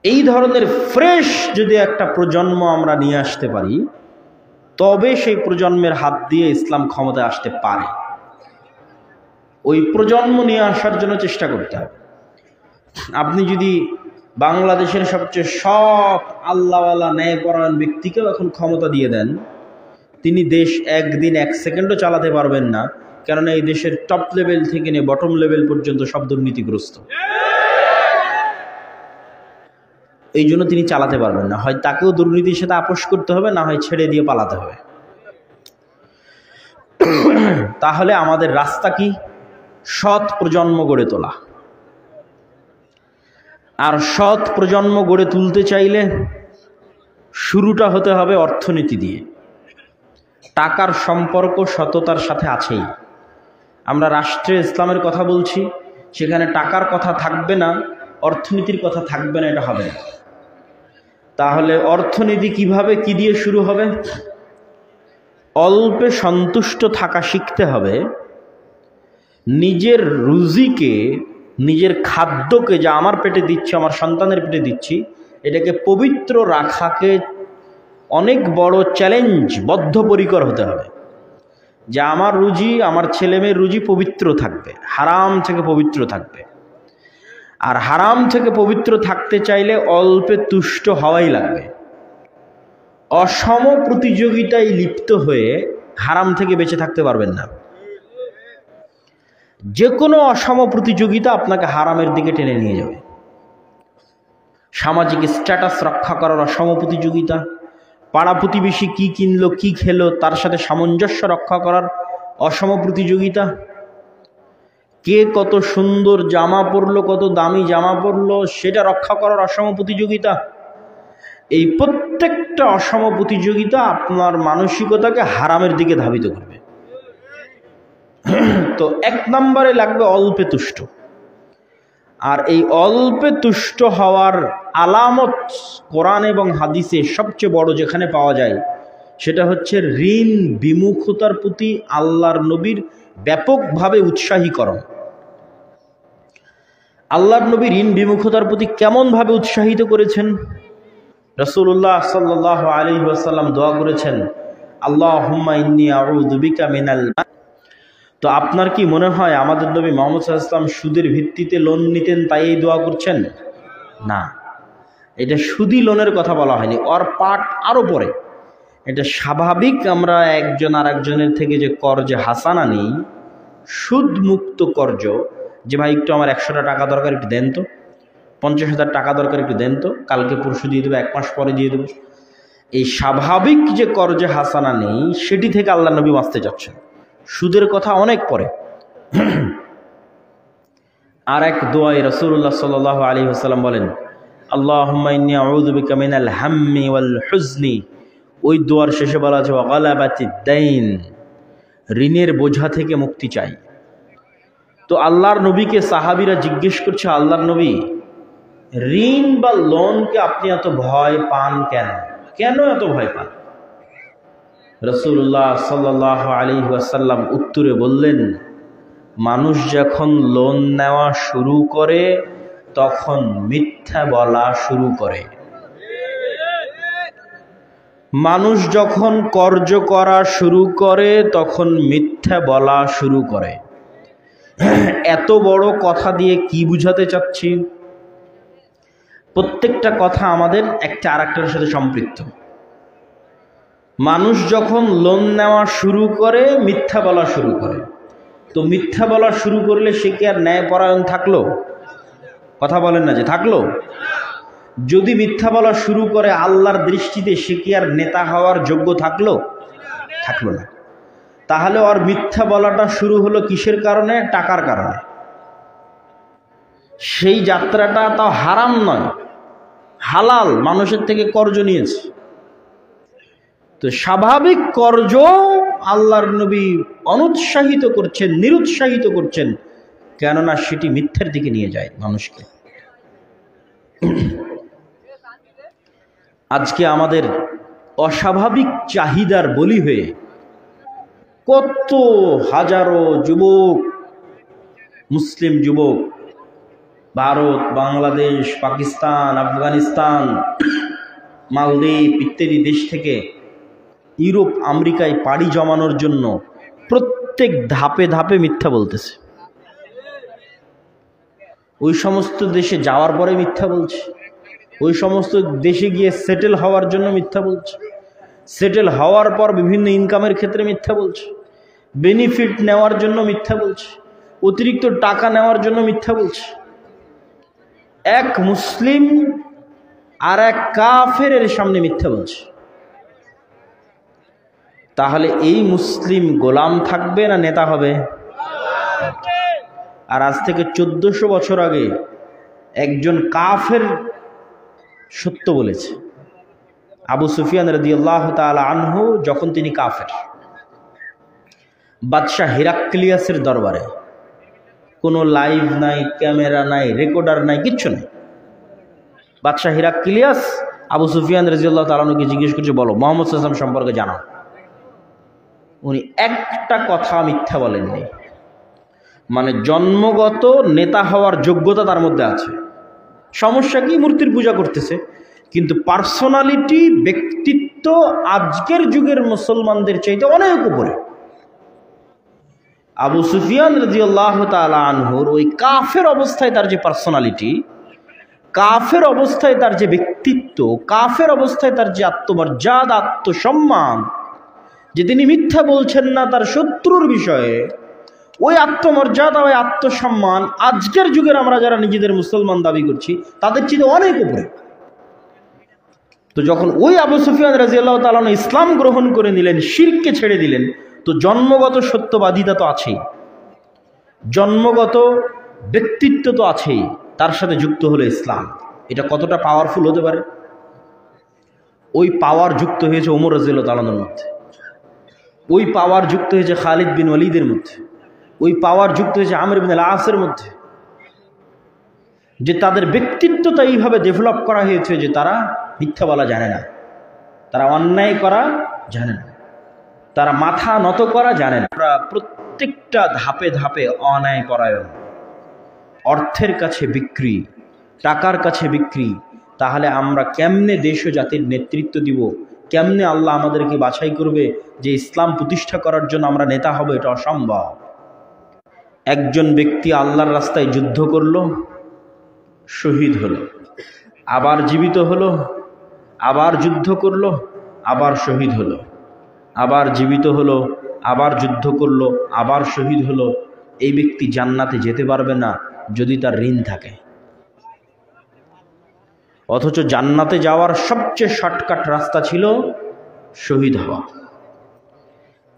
এই ধরনের ফ্রেশ যদি একটা প্রজন্ম আমরা নিয়ে আসতে পারি, তবে সেই প্রজন্মের হাত দিয়ে ইসলাম ক্ষমতায় আসতে পারে। ওই প্রজন্ম নিয়ে আসার জন্য চেষ্টা করতে হবে। আপনি যদি বাংলাদেশের সবচেয়ে সৎ আল্লাহওয়ালা ন্যায়পরায়ণ ব্যক্তিকেও এখন ক্ষমতা দিয়ে দেন, তিনি দেশ একদিন এক সেকেন্ডও চালাতে পারবেন না, কেননা এই দেশের টপ লেভেল থেকে নিয়ে বটম লেভেল পর্যন্ত সব দুর্নীতিগ্রস্ত। এই জন্য তিনি চালাতে পারবেন না। হয় তাকেও দুর্নীতির সাথে আপোষ করতে হবে, না হয় ছেড়ে দিয়ে পালাতে হবে। তাহলে আমাদের রাস্তা কি? সৎ প্রজন্ম গড়ে তোলা। আর সৎ প্রজন্ম গড়ে তুলতে চাইলে শুরুটা হতে হবে অর্থনীতি দিয়ে। টাকার সম্পর্ক সততার সাথে আছেই। আমরা রাষ্ট্রে ইসলামের কথা বলছি, সেখানে টাকার কথা থাকবে না, অর্থনীতির কথা থাকবে না, এটা হবে না। তাহলে অর্থনীতি কিভাবে, কি দিয়ে শুরু হবে? অল্পে সন্তুষ্ট থাকা শিখতে হবে। নিজের রুজিকে, নিজের খাদ্যকে, যা আমার পেটে দিচ্ছি, আমার সন্তানের পেটে দিচ্ছি, এটাকে পবিত্র রাখাকে অনেক বড় চ্যালেঞ্জ, বদ্ধপরিকর হতে হবে। যে আমার রুজি, আমার ছেলেমেয়ের রুজি পবিত্র থাকবে, হারাম থেকে পবিত্র থাকবে। আর হারাম থেকে পবিত্র থাকতে চাইলে অল্পে তুষ্ট হওয়াই লাগবে। অসম প্রতিযোগিতায় লিপ্ত হয়ে হারাম থেকে বেঁচে থাকতে পারবেন না। যে কোনো অসম প্রতিযোগিতা আপনাকে হারামের দিকে টেনে নিয়ে যাবে। সামাজিক স্ট্যাটাস রক্ষা করার অসম প্রতিযোগিতা, পাড়া প্রতিবেশী কি কিনলো, কি খেলো, তার সাথে সামঞ্জস্য রক্ষা করার অসম প্রতিযোগিতা, কে কত সুন্দর জামা পরলো, কত দামি জামা পরলো, সেটা রক্ষা করার অসম প্রতিযোগিতা। এই প্রত্যেকটা অসম প্রতিযোগিতা আপনার মানসিকতাকে হারামের দিকে ধাবিত করবে। তো এক নম্বরে লাগবে অল্পে তুষ্ট। আর এই অল্পে তুষ্ট হওয়ার আলামত কোরআন এবং হাদিসে সবচেয়ে বড় যেখানে পাওয়া যায়, সেটা হচ্ছে ঋণ বিমুখতার প্রতি আল্লাহর নবীর ব্যাপকভাবে উৎসাহীকরণ। আল্লাহর নবী ঋণ বিমুখতার প্রতি কেমনভাবে উৎসাহিত করেছেন? রাসূলুল্লাহ সাল্লাল্লাহু আলাইহি ওয়াসাল্লাম দোয়া করেছেন, আল্লাহুম্মা ইন্নী আউযু বিকা মিনাল। তো আপনার কি মনে হয় আমাদের নবী মুহাম্মদ সাল্লাল্লাহু আলাইহি ওয়াসাল্লাম সুদের ভিত্তিতে লোন নিতেন তাই এই দোয়া করছেন? না, এটা সুদি লোনের কথা বলা হয়নি, ওর পাঠ আরও পরে। এটা স্বাভাবিক আমরা একজন আর একজনের থেকে যে কর্জে হাসানা নিই, সুদ মুক্ত কর্জ, যে ভাই একটু আমার 100টা টাকা দরকার, একটু দেন তো, 50,000 টাকা দরকার, একটু দেন তো, কালকে পরশু দিয়ে দেবো, 1 মাস পরে দিয়ে দেবো, এই স্বাভাবিক যে কর্জে হাসানা নেই সেটি থেকে আল্লাহ নবী বাঁচতে চাচ্ছেন। সুদের কথা অনেক পরে। আর এক দোয়ায় রাসূলুল্লাহ সাল্লাল্লাহু আলাইহি ওয়াসাল্লাম বলেন, আল্লাহুম্মা ইন্নী আউযু বিকা মিনাল হাম্মি ওয়াল হুজনি। ওই দোয়ার শেষে বলা আছে ওয়া গালাবাতিদ দাইন, ঋণের বোঝা থেকে মুক্তি চাই। তো আল্লাহর নবীকে সাহাবীরা জিজ্ঞেস করছে, আল্লাহর নবী, ঋণ বা লোনকে আপনি এত ভয় পান কেন? কেন এত ভয় পান? রাসূলুল্লাহ সাল্লাল্লাহু আলাইহি ওয়াসাল্লাম উত্তরে বললেন, মানুষ যখন লোন নেওয়া শুরু করে তখন মিথ্যা বলা শুরু করে। মানুষ যখন কর্জ করা শুরু করে তখন মিথ্যা বলা শুরু করে। এত বড় কথা দিয়ে কি বুঝাতে চাচ্ছি? প্রত্যেকটা কথা আমাদের একটা আরেকটার সাথে সম্পৃক্ত। মানুষ যখন লোন নেওয়া শুরু করে মিথ্যা বলা শুরু করে, তো মিথ্যা বলা শুরু করলে সে কি আর ন্যায়পরায়ণ থাকলো? কথা বলেন না যে থাকলো? যদি মিথ্যা বলা শুরু করে আল্লাহর দৃষ্টিতে সে কি আর নেতা হওয়ার যোগ্য থাকলো? থাকলো না। তাহলে ওর মিথ্যা বলাটা শুরু হলো কিসের কারণে? টাকার কারণে। সেই যাত্রাটা তাও হারাম নয়, হালাল, মানুষের থেকে কর্জ নিয়েছে। তো স্বাভাবিক কর্জ আল্লাহর নবী অনুৎসাহিত করছেন, নিরুৎসাহিত করছেন, কেননা সেটি মিথ্যার দিকে নিয়ে যায় মানুষকে। আজকে আমাদের অস্বাভাবিক চাহিদার বলি হয়ে কত হাজারো যুবক, মুসলিম যুবক, ভারত, বাংলাদেশ, পাকিস্তান, আফগানিস্তান, মালদ্বীপ ইত্যাদি দেশ থেকে ইউরোপ, আমেরিকায় পাড়ি জমানোর জন্য প্রত্যেক ধাপে ধাপে মিথ্যা বলতেছে। ওই সমস্ত দেশে যাওয়ার পরে মিথ্যা বলছে, ওই সমস্ত দেশে গিয়ে সেটেল হওয়ার জন্য মিথ্যা বলছে, সেটেল হওয়ার পর বিভিন্ন ইনকামের ক্ষেত্রে মিথ্যা বলছে, বেনিফিট নেওয়ার জন্য মিথ্যা বলছে, অতিরিক্ত টাকা নেওয়ার জন্য মিথ্যা বলছে। এক মুসলিম আর এক কাফেরের সামনে মিথ্যা বলছে। তাহলে এই মুসলিম গোলাম থাকবে না নেতা হবে? আর আজ থেকে 1400 বছর আগে একজন কাফের সত্য বলেছে। আবু সুফিয়ান রাদিয়াল্লাহু তাআলা আনহু যখন তিনি কাফের, বাদশাহ হিরাক্লিয়াসের দরবারে, কোনো লাইভ নাই, ক্যামেরা নাই, রেকর্ডার নাই, কিচ্ছু নেই। বাদশাহ হিরাক্লিয়াস আবু সুফিয়ান রাদিয়াল্লাহু তাআলা আনহুকে জিজ্ঞেস করছে, বলো মুহাম্মদ সাল্লাল্লাহু আলাইহি ওয়াসাল্লাম সম্পর্কে জানাও। উনি একটা কথা মিথ্যা বলেননি। মানে জন্মগত নেতা হওয়ার যোগ্যতা তার মধ্যে আছে। সমস্যা কি? মূর্তির পূজা করতেছে, কিন্তু পার্সোনালিটি, ব্যক্তিত্ব আজকের যুগের মুসলমানদের চাইতে অনেক উপরে। আবু সুফিয়ান রাদিয়াল্লাহু তাআলা আনহুর ওই কাফের অবস্থায় তার যে পার্সোনালিটি, কাফের অবস্থায় তার যে ব্যক্তিত্ব, কাফের অবস্থায় তার যে আত্মমর্যাদা, আত্মসম্মান, যে তিনি মিথ্যা বলছেন না তার শত্রুর বিষয়ে, ওই আত্মমর্যাদা, ওই আত্মসম্মান আজকের যুগের আমরা যারা নিজেদের মুসলমান দাবি করছি তাদের চেয়ে অনেক উপরে। তো যখন ওই আবু সুফিয়ান রাদিয়াল্লাহু তাআলা ইসলাম গ্রহণ করে নিলেন, শিরককে ছেড়ে দিলেন, তো জন্মগত সত্যবাদিতা তো আছেই, জন্মগত ব্যক্তিত্ব তো আছেই, তার সাথে যুক্ত হলো ইসলাম। এটা কতটা পাওয়ারফুল হতে পারে? ওই পাওয়ার যুক্ত হয়েছে ওমর রাদিয়াল্লাহু তাআলার মধ্যে, ওই পাওয়ার যুক্ত হয়েছে খালিদ বিন ওয়ালিদের মধ্যে, ওই পাওয়ার যুক্ত হয়েছে আমর ইবনে আল-আসের মধ্যে, যে তাদের ব্যক্তিত্বটা এইভাবে ডেভেলপ করা হয়েছে যে তারা মিথ্যা বলা জানে না, তারা অন্যায় করা জানে না, তারা মাথা নত করা জানে না। আমরা প্রত্যেকটা ধাপে ধাপে অন্যায় পরায়ণ, অর্থের কাছে বিক্রি, টাকার কাছে বিক্রি। তাহলে আমরা কেমনে দেশ ও জাতির নেতৃত্ব দিব? কেমনে আল্লাহ আমাদেরকে বাছাই করবে যে ইসলাম প্রতিষ্ঠা করার জন্য আমরা নেতা হব? এটা অসম্ভব। একজন ব্যক্তি আল্লাহর রাস্তায় যুদ্ধ করলো, শহীদ হলো, আবার জীবিত হলো, আবার যুদ্ধ করলো, আবার শহীদ হলো, আবার জীবিত হলো, আবার যুদ্ধ করলো, আবার শহীদ হলো। এই ব্যক্তি জান্নাতে যেতে পারবে না যদি তার ঋণ থাকে। অথচ জান্নাতে যাওয়ার সবচেয়ে শর্টকাট রাস্তা ছিল শহীদ হওয়া।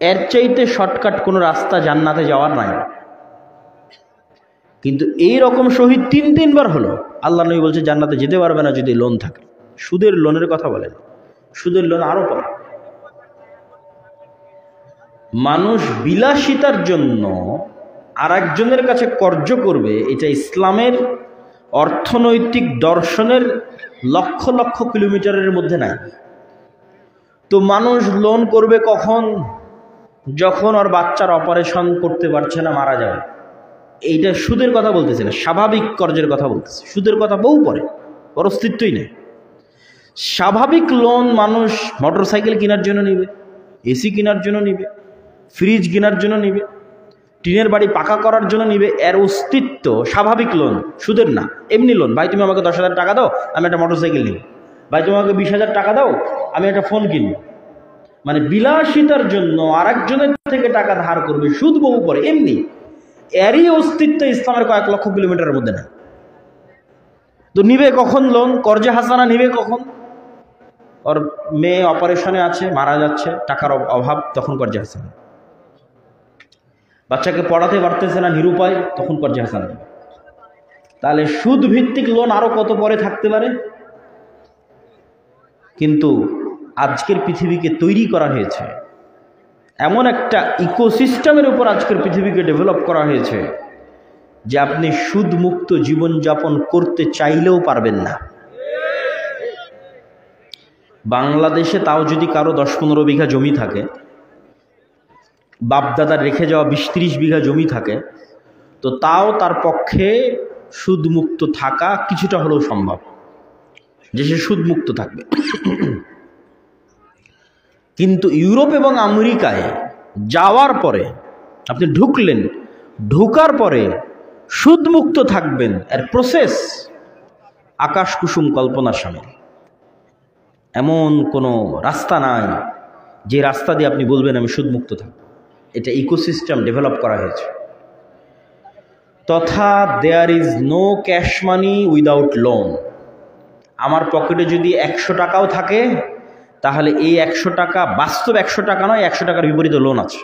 এর চাইতে শর্টকাট কোনো রাস্তা জান্নাতে যাওয়ার নাই। কিন্তু এই রকম শহীদ তিনবার হলো। আল্লাহ নবী বলছে জান্নাতে যেতে পারবে না যদি লোন থাকে। সুদের লোনের কথা বলেন, সুদের লোন আরো পড়ে। মানুষ বিলাসিতার জন্য আর একজনের কাছে কর্জ করবে, এটা ইসলামের অর্থনৈতিক দর্শনের লক্ষ লক্ষ কিলোমিটারের মধ্যে নাই। তো মানুষ লোন করবে কখন? যখন ওর বাচ্চার অপারেশন করতে পারছে না, মারা যাবে। এইটা সুদের কথা বলতেছে না, স্বাভাবিক কর্জের কথা বলতেছে। সুদের কথা বহু পরে, ওর অস্তিত্বই নেই। স্বাভাবিক লোন মানুষ মোটরসাইকেল কেনার জন্য নিবে, এসি কেনার জন্য নিবে, ফ্রিজ কেনার জন্য নিবে, টিনের বাড়ি পাকা করার জন্য নিবে। এর অস্তিত্ব স্বাভাবিক লোন, সুদের না। এমনি লোন, ভাই তুমি আমাকে 10,000 টাকা দাও, আমি একটা মোটরসাইকেল নিব। ভাই তুমি আমাকে 20,000 টাকা দাও, আমি একটা ফোন কিনব। মানে বিলাসিতার জন্য আরেকজনের থেকে টাকা ধার করবে, সুদ বহু পরে। এমনি এরই অস্তিত্ব ইসলামের কয়েক লক্ষ কিলোমিটারের মধ্যে না। তো নিবে কখন লোন? কর্জে হাসানা নিবে কখন? ওর মেয়ে অপারেশনে আছে, মারা যাচ্ছে, টাকার অভাব, তখন কর্জে হাসানা। বাচ্চাকে পড়াতে পারতেছে না, নিরুপায়, তখন কর্জে হাসানা নেবে। তাহলে সুদ ভিত্তিক লোন আরো কত পরে থাকতে পারে। কিন্তু আজকের পৃথিবীকে তৈরি করা হয়েছে, এমন একটা ইকোসিস্টেমের উপর আজকের পৃথিবীকে ডেভেলপ করা হয়েছে যে আপনি সুদমুক্ত জীবনযাপন করতে চাইলেও পারবেন না। বাংলাদেশে তাও যদি কারো 10-15 বিঘা জমি থাকে, বাপদাদার রেখে যাওয়া 20-30 বিঘা জমি থাকে, তো তাও তার পক্ষে সুদমুক্ত থাকা কিছুটা হলেও সম্ভব, যে সে সুদমুক্ত থাকবে। কিন্তু ইউরোপ এবং আমেরিকায় যাওয়ার পরে আপনি ঢুকলেন, ঢোকার পরে সুদমুক্ত থাকবেন, এর প্রসেস আকাশ কুসুম কল্পনার সামিল। এমন কোনো রাস্তা নাই যে রাস্তা দিয়ে আপনি বলবেন আমি সুদমুক্ত থাকব। এটা ইকোসিস্টেম ডেভেলপ করা হয়েছে। তথা there is no cash money without loan. আমার পকেটে যদি 100 টাকাও থাকে, তাহলে এই 100 টাকা বাস্তব 100 টাকা নয়, 100 টাকার বিপরীতে লোন আছে।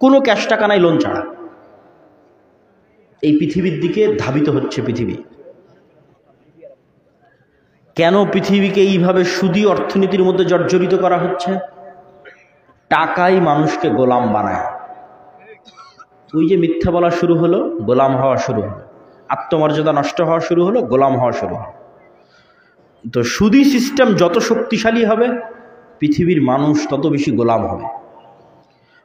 কোনো ক্যাশ টাকা নাই লোন ছাড়া। এই পৃথিবীর দিকে ধাবিত হচ্ছে পৃথিবী। কেন পৃথিবীকে এইভাবে সুদী অর্থনীতির মধ্যে জর্জরিত করা হচ্ছে? টাকাই মানুষকে গোলাম বানায়। ওই যে মিথ্যা বলা শুরু হলো, গোলাম হওয়া শুরু হলো। আত্মমর্যাদা নষ্ট হওয়া শুরু হলো, গোলাম হওয়া শুরু হলো। তো সুদী সিস্টেম যত শক্তিশালী হবে, পৃথিবীর মানুষ তত বেশি গোলাম হবে।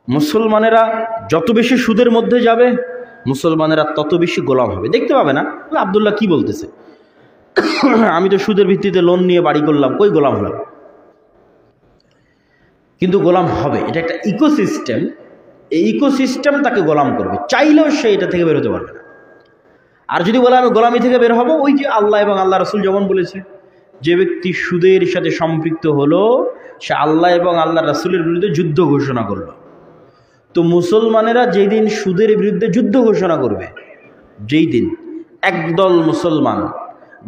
মুসলমানেরা যত বেশি সুদের মধ্যে যাবে, মুসলমানেরা তত বেশি গোলাম হবে। দেখতে পাবে না আব্দুল্লাহ কি বলতেছে, আমি তো সুদের ভিত্তিতে লোন নিয়ে বাড়ি করলাম, কই গোলাম হলাম? কিন্তু গোলাম হবে। এটা একটা ইকোসিস্টেম। এই ইকোসিস্টেম তাকে গোলাম করবে, চাইলেও সে এটা থেকে বের হতে পারবে না। আর যদি বলে আমি গোলামি থেকে বের হব, ওই যে আল্লাহ এবং আল্লাহ রসুল যেমন বলেছে, যে ব্যক্তি সুদের সাথে সম্পৃক্ত হলো, সে আল্লাহ এবং আল্লাহ রসুলের বিরুদ্ধে যুদ্ধ ঘোষণা করলো। তো মুসলমানেরা যেই দিন সুদের বিরুদ্ধে যুদ্ধ ঘোষণা করবে, যেই দিন একদল মুসলমান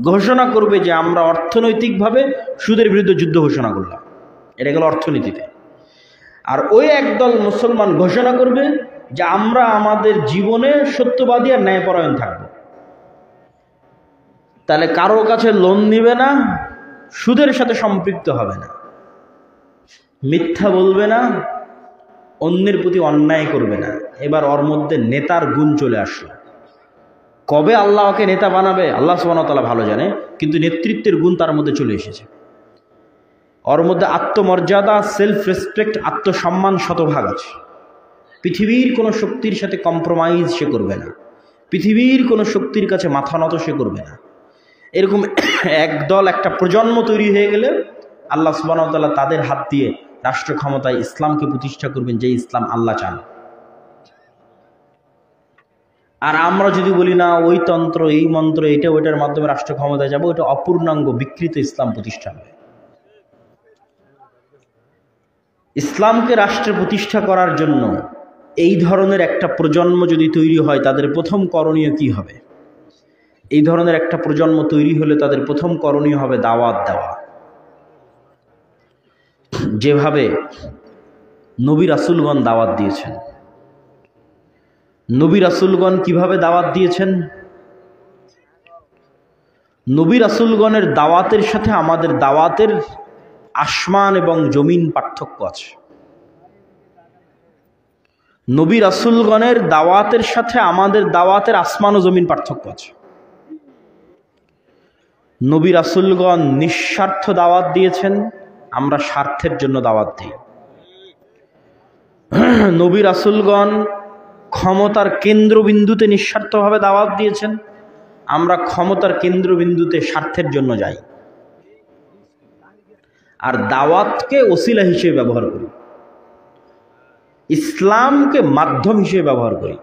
ঘোষণা করবে যে আমরা অর্থনৈতিকভাবে সুদের বিরুদ্ধে যুদ্ধ ঘোষণা করলাম, এটা গেল অর্থনীতিতে। আর ওই একদল মুসলমান ঘোষণা করবে যে আমরা আমাদের জীবনে সত্যবাদী আর ন্যায়পরায়ণ থাকব। তাহলে কারো কাছে লোন নিবে না, সুদের সাথে সম্পৃক্ত হবে না, মিথ্যা বলবে না, অন্যের প্রতি অন্যায় করবে না। এবার ওর মধ্যে নেতার গুণ চলে আসলো। কবে আল্লাহ ওকে নেতা বানাবে আল্লাহ সুবহানাহু ওয়া তাআলা ভালো জানে, কিন্তু নেতৃত্বের গুণ তার মধ্যে চলে এসেছে। ওর মধ্যে আত্মমর্যাদা, সেলফ রেসপেক্ট, আত্মসম্মান শতভাগ আছে। পৃথিবীর কোনো শক্তির সাথে কম্প্রোমাইজ সে করবে না, পৃথিবীর কোনো শক্তির কাছে মাথা নত সে করবে না। এরকম একদল, একটা প্রজন্ম তৈরি হয়ে গেলে আল্লাহ সুবহানাহু ওয়া তাআলা তাদের হাত দিয়ে রাষ্ট্র ক্ষমতায় ইসলামকে প্রতিষ্ঠা করবেন, যে ইসলাম আল্লাহ চান। আর আমরা যদি বলি না ওই তন্ত্র এই মন্ত্র এটা ওইটার মাধ্যমে রাষ্ট্র ক্ষমতায় যাবো, এটা অপূর্ণাঙ্গ বিকৃত ইসলাম প্রতিষ্ঠা হবে। ইসলামকে রাষ্ট্রে প্রতিষ্ঠা করার জন্য এই ধরনের একটা প্রজন্ম যদি তৈরি হয়, তাদের প্রথম করণীয় কি হবে? এই ধরনের একটা প্রজন্ম তৈরি হলে তাদের প্রথম করণীয় হবে দাওয়াত দেওয়া। যেভাবে নবী রাসূলগণ দাওয়াত দিয়েছেন। নবী রাসূলগণ কিভাবে দাওয়াত দিয়েছেন? নবী রাসূলগণের দাওয়াতের সাথে আমাদের দাওয়াতের আসমান এবং জমিন পার্থক্য আছে। নবী রাসূলগণের দাওয়াতের সাথে আমাদের দাওয়াতের আসমান ও জমিন পার্থক্য আছে। নবী রাসূলগণ নিঃস্বার্থ দাওয়াত দিয়েছেন, আমরা স্বার্থের জন্য দাওয়াত দিই। নবী রাসূলগণ ক্ষমতার কেন্দ্রবিন্দুতে নিঃস্বার্থভাবে দাওয়াত দিয়েছেন, আমরা ক্ষমতার কেন্দ্রবিন্দুতে স্বার্থের জন্য যাই। আর দাওয়াতকে ওসিলা হিসেবে ব্যবহার করি, ইসলামকে মাধ্যম হিসেবে ব্যবহার করি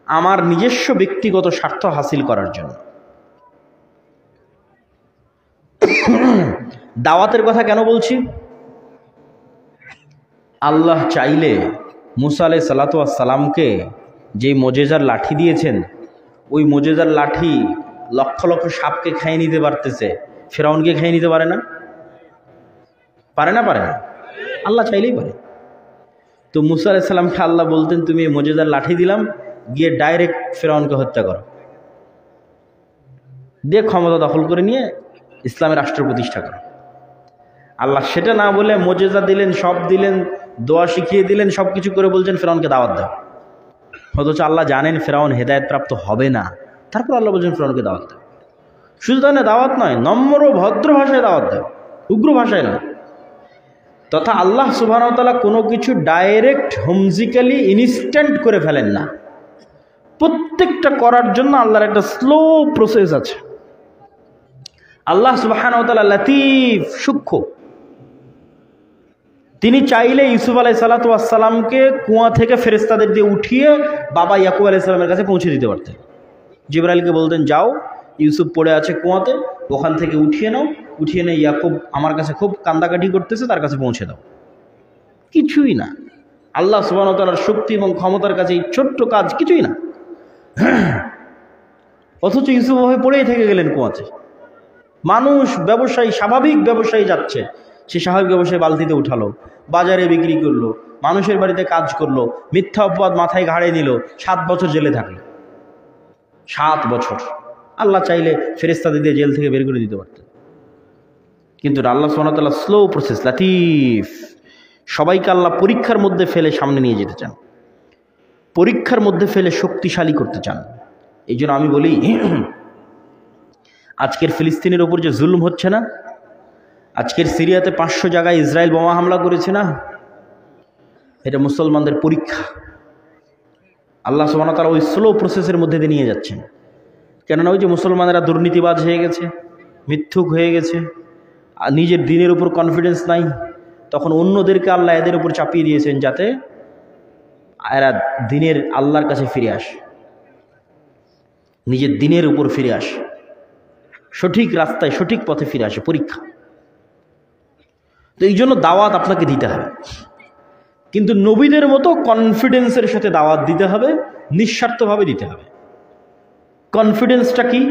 আমার নিজস্ব ব্যক্তিগত স্বার্থ হাসিল করার জন্য। দাওয়াতের কথা কেন বলছি? আল্লাহ চাইলে মুসা আলাইহিস সালাতু ওয়াস সালামকে যে মোজেজার লাঠি দিয়েছেন, ওই মোজেজার লাঠি লক্ষ লক্ষ সাপকে খাইয়ে নিতে পারতেছে, ফেরাউনকে খাইয়ে নিতে পারে না? পারে না? পারে না? আল্লাহ চাইলেই পারে। তো মুসা আলাইহিস সালামকে আল্লাহ বলতেন, তুমি এই মোজেজার লাঠি দিলাম, গিয়ে ডাইরেক্ট ফেরাউনকে হত্যা করো, দিয়ে ক্ষমতা দখল করে নিয়ে ইসলামের রাষ্ট্র প্রতিষ্ঠা করো। আল্লাহ সেটা না বলে মোজেজা দিলেন, সব দিলেন, দোয়া শিখিয়ে দিলেন, সব কিছু করে বলছেন ফেরাউনকে দাওয়াত দাও। অথচ আল্লাহ জানেন ফেরাউন হেদায়েত প্রাপ্ত হবে না, তারপর আল্লাহ বলছেন ফেরাউনকে দাওয়াত দাও। শুধু তাই না, দাওয়াত নয়, নম্র ভদ্র ভাষায় দাওয়াত দাও, উগ্র ভাষায় নয়। তথা আল্লাহ সুবহানাহু ওয়া তাআলা কোনো কিছু ডাইরেক্ট হোমজিক্যালি ইনস্ট্যান্ট করে ফেলেন না। প্রত্যেকটা করার জন্য আল্লাহর একটা স্লো প্রসেস আছে। আল্লাহ সুবহানাহু ওয়া তাআলা লতীফ, সূক্ষ্ম। তিনি চাইলে ইউসুফ আলাইহিস সালাতু ওয়াস সালামকে কুয়া থেকে ফেরেশতাদের দিয়ে উঠিয়ে বাবা ইয়াকুব আলাইহিস সালামের কাছে পৌঁছে দিতে পারতেন। জিবরাইলকে বলতেন, যাও ইউসুফ পড়ে আছে কুয়াতে, ওখান থেকে উঠিয়ে নাও, উঠিয়ে নিয়ে ইয়াকুব আমার কাছে খুব কান্দাকাটি করতেছে, তার কাছে পৌঁছে দাও। কিছুই না। আল্লাহ সুবহানাহু ওয়া তাআলার শক্তি এবং ক্ষমতার কাছে এই ছোট্ট কাজ কিছুই না। অথচ ইউসুফ হয়ে পড়েই থেকে গেলেন কুয়াতে। মানুষ ব্যবসায়ী, স্বাভাবিক ব্যবসায়ী যাচ্ছে, সে স্বাভাবিক ব্যবসায়ী বালতিতে উঠালো, বাজারে বিক্রি করলো, মানুষের বাড়িতে কাজ করলো, মিথ্যা অপবাদ মাথায় ঘাড়ে নিল, 7 বছর জেলে থাকলো। 7 বছর। আল্লাহ চাইলে ফেরেশতাদের দিয়ে জেল থেকে বের করে দিতে পারতেন, কিন্তু আল্লাহ সুবহানাহু ওয়া তাআলা স্লো প্রসেস, লতীফ। সবাইকে আল্লাহ পরীক্ষার মধ্যে ফেলে সামনে নিয়ে যেতে চান, পরীক্ষার মধ্যে ফেলে শক্তিশালী করতে চান। এই জন্য আমি বলি, আজকের ফিলিস্তিনের ওপর যে জুলুম হচ্ছে না, আজকের সিরিয়াতে 500 জায়গায় ইসরায়েল বোমা হামলা করেছে না, এটা মুসলমানদের পরীক্ষা। আল্লাহ সুবহানাহু ওয়া তাআলা ওই স্লো প্রসেসের মধ্যে দিয়ে নিয়ে যাচ্ছেন। কেননা ওই যে মুসলমানেরা দুর্নীতিবাজ হয়ে গেছে, মিথ্যুক হয়ে গেছে, আর নিজের দিনের উপর কনফিডেন্স নাই, তখন অন্যদেরকে আল্লাহ এদের উপর চাপিয়ে দিয়েছেন যাতে এরা দিনের আল্লাহর কাছে ফিরে আসে, নিজের দিনের উপর ফিরে আসে, সঠিক রাস্তায় সঠিক পথে ফিরে আসে। পরীক্ষা। তো এই জন্য দাওয়াত আপনাকে দিতে হবে, কিন্তু নবীদের মতো কনফিডেন্সের সাথে দাওয়াত দিতে হবে, নিঃস্বার্থভাবে দিতে হবে। কনফিডেন্সটা কি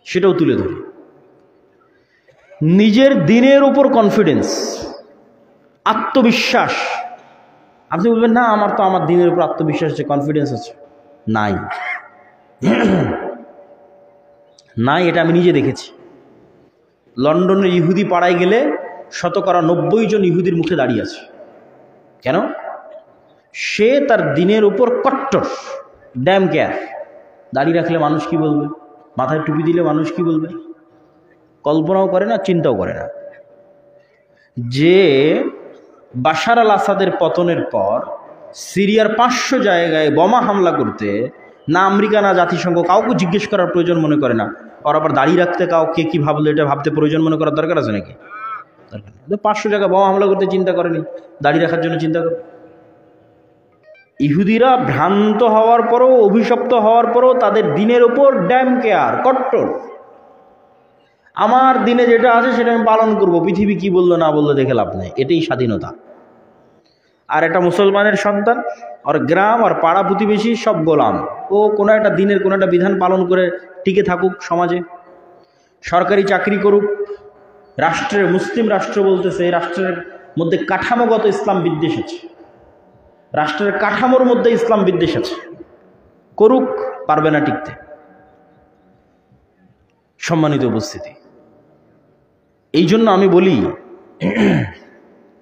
সেটাও তুলে ধরি। নিজের দিনের উপর কনফিডেন্স, আত্মবিশ্বাস। আপনি বলবেন না আমার তো আমার দিনের উপর আত্মবিশ্বাস আছে, কনফিডেন্স আছে। নাই, নাই, এটা আমি নিজে দেখেছি। লন্ডনের ইহুদি পাড়ায় গেলে 90% জন ইহুদির মুখে দাঁড়িয়ে আছে। কেন? সে তার দিনের উপর কট্টর, ড্যাম কেয়ার। দাড়ি রাখলে মানুষ কি বলবে, মাথায় টুপি দিলে মানুষ কি বলবে, কল্পনাও করে না, চিন্তাও করে না। যে বাশার আল আসাদের পতনের পর সিরিয়ার 500 জায়গায় বোমা হামলা করতে না আমেরিকা না জাতিসংঘ কাউকে জিজ্ঞেস করার প্রয়োজন মনে করে না। আর আবার দাঁড়িয়ে রাখতে কাউকে কি ভাবলো এটা ভাবতে প্রয়োজন মনে করার দরকার আছে নাকি? দরকার নেই। 500 জায়গায় বোমা হামলা করতে চিন্তা করেনি, দাঁড়িয়ে রাখার জন্য চিন্তা করে। ইহুদিরা ভ্রান্ত হওয়ার পরও, অভিশপ্ত হওয়ার পরও তাদের দিনের ওপর ড্যাম কেয়ার, কট্টর। আমার দিনে যেটা আছে সেটা আমি পালন করব, পৃথিবী কি বললো না বললো দেখে লাভ নেই, এটাই স্বাধীনতা। আর একটা মুসলমানের সন্তান, আর গ্রাম আর পাড়া প্রতিবেশী সব গোলাম। ও কোনো একটা দিনের কোনো একটা বিধান পালন করে টিকে থাকুক সমাজে, সরকারি চাকরি করুক, রাষ্ট্রের, মুসলিম রাষ্ট্র বলতেছে, এই রাষ্ট্রের মধ্যে কাঠামোগত ইসলাম বিদ্বেষ আছে, রাষ্ট্রের কাঠামোর মধ্যে ইসলাম বিদ্বেষ আছে, করুক, পারবে না টিকতে। সম্মানিত উপস্থিতি, এই জন্য আমি বলি,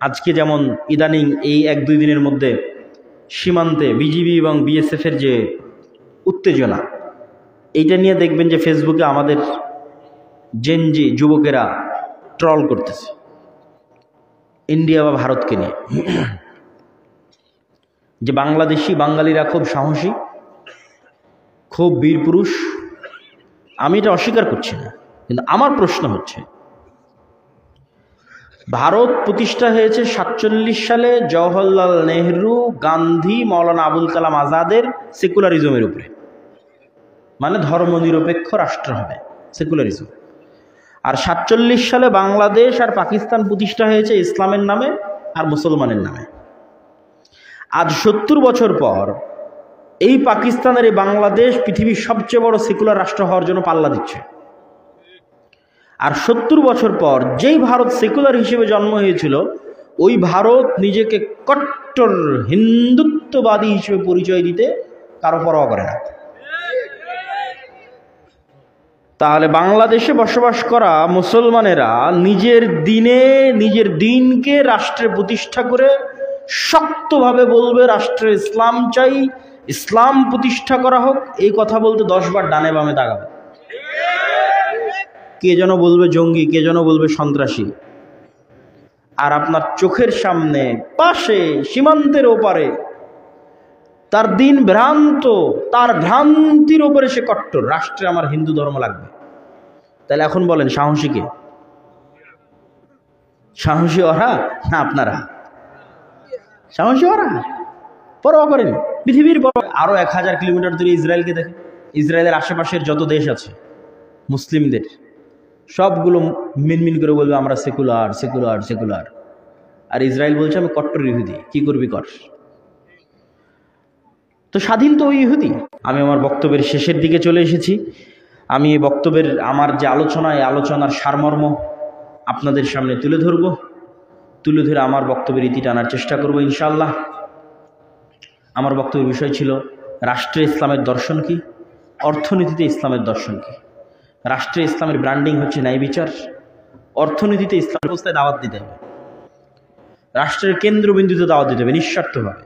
আজকে যেমন ইদানিং এই 1-2 দিনের মধ্যে সীমান্তে বিজিবি এবং বিএসএফ এর যে উত্তেজনা, এইটা নিয়ে দেখবেন যে ফেসবুকে আমাদের জেনজি যুবকেরা ট্রল করতেছে ইন্ডিয়া বা ভারতকে নিয়ে, যে বাংলাদেশি বাঙালিরা খুব সাহসী, খুব বীর পুরুষ। আমি এটা অস্বীকার করছি না, কিন্তু আমার প্রশ্ন হচ্ছে, ভারত প্রতিষ্ঠা হয়েছে 47 সালে জওহরলাল নেহরু, গান্ধী, মৌলানা আবুল কালাম আজাদের সেকুলারিজমের উপরে, মানে ধর্মনিরপেক্ষ রাষ্ট্র হবে, সেকুলারিজম। আর 47 সালে বাংলাদেশ আর পাকিস্তান প্রতিষ্ঠা হয়েছে ইসলামের নামে আর মুসলমানের নামে। আজ 70 বছর পর এই পাকিস্তানের এই বাংলাদেশ পৃথিবীর সবচেয়ে বড় সেকুলার রাষ্ট্র হওয়ার জন্য পাল্লা দিচ্ছে। আর 70 বছর পর যেই ভারত সেকুলার হিসেবে জন্ম হয়েছিল, ওই ভারত নিজেকে কট্টর হিন্দুত্ববাদী হিসেবে পরিচয় দিতে কারো পরোয়া করে না। তাহলে বাংলাদেশে বসবাস করা মুসলমানেরা নিজের দিনকে রাষ্ট্রে প্রতিষ্ঠা করে শক্তভাবে বলবে রাষ্ট্রে ইসলাম চাই, ইসলাম প্রতিষ্ঠা করা হোক, এই কথা বলতে 10 বার ডানে বামে তাকাবে। কে যেন বলবে জঙ্গি, কে যেন বলবে সন্ত্রাসী। আর আপনার চোখের সামনে, পাশে, সীমান্তের ওপারে তার দিন ভ্রান্ত, তার ভ্রান্তির ওপরে সে কট্টর, রাষ্ট্রে আমার হিন্দু ধর্ম লাগবে। তাহলে এখন বলেন সাহসী কে? সাহসী ওরা না আপনারা? সাহসী ওরা, পরোয়া করেন পৃথিবীর আরো 1000 কিলোমিটার দূরে ইসরায়েলকে দেখেন। ইসরায়েলের আশেপাশের যত দেশ আছে মুসলিমদের, সবগুলো মিনমিন করে বলবে আমরা সেকুলার সেকুলার সেকুলার, আর ইসরায়েল বলছে আমি কট্টর ইহুদি, কি করবি কর। তো স্বাধীন তো ওই ইহুদি। আমি আমার বক্তব্যের শেষের দিকে চলে এসেছি। আমি এই বক্তব্যের আমার যে আলোচনা, এই আলোচনার সারমর্ম আপনাদের সামনে তুলে ধরে আমার বক্তব্যের ইতি টানার চেষ্টা করব ইনশাআল্লাহ। আমার বক্তব্যের বিষয় ছিল রাষ্ট্রে ইসলামের দর্শন কি, অর্থনীতিতে ইসলামের দর্শন কি। রাষ্ট্রে ইসলামের ব্র্যান্ডিং হচ্ছে ন্যায় বিচার, অর্থনীতিতে ইসলাম ব্যবস্থায় দাওয়াত দিতে হবে, রাষ্ট্রের কেন্দ্রবিন্দুতে দাওয়াত দিতে হবে নিঃস্বার্থভাবে,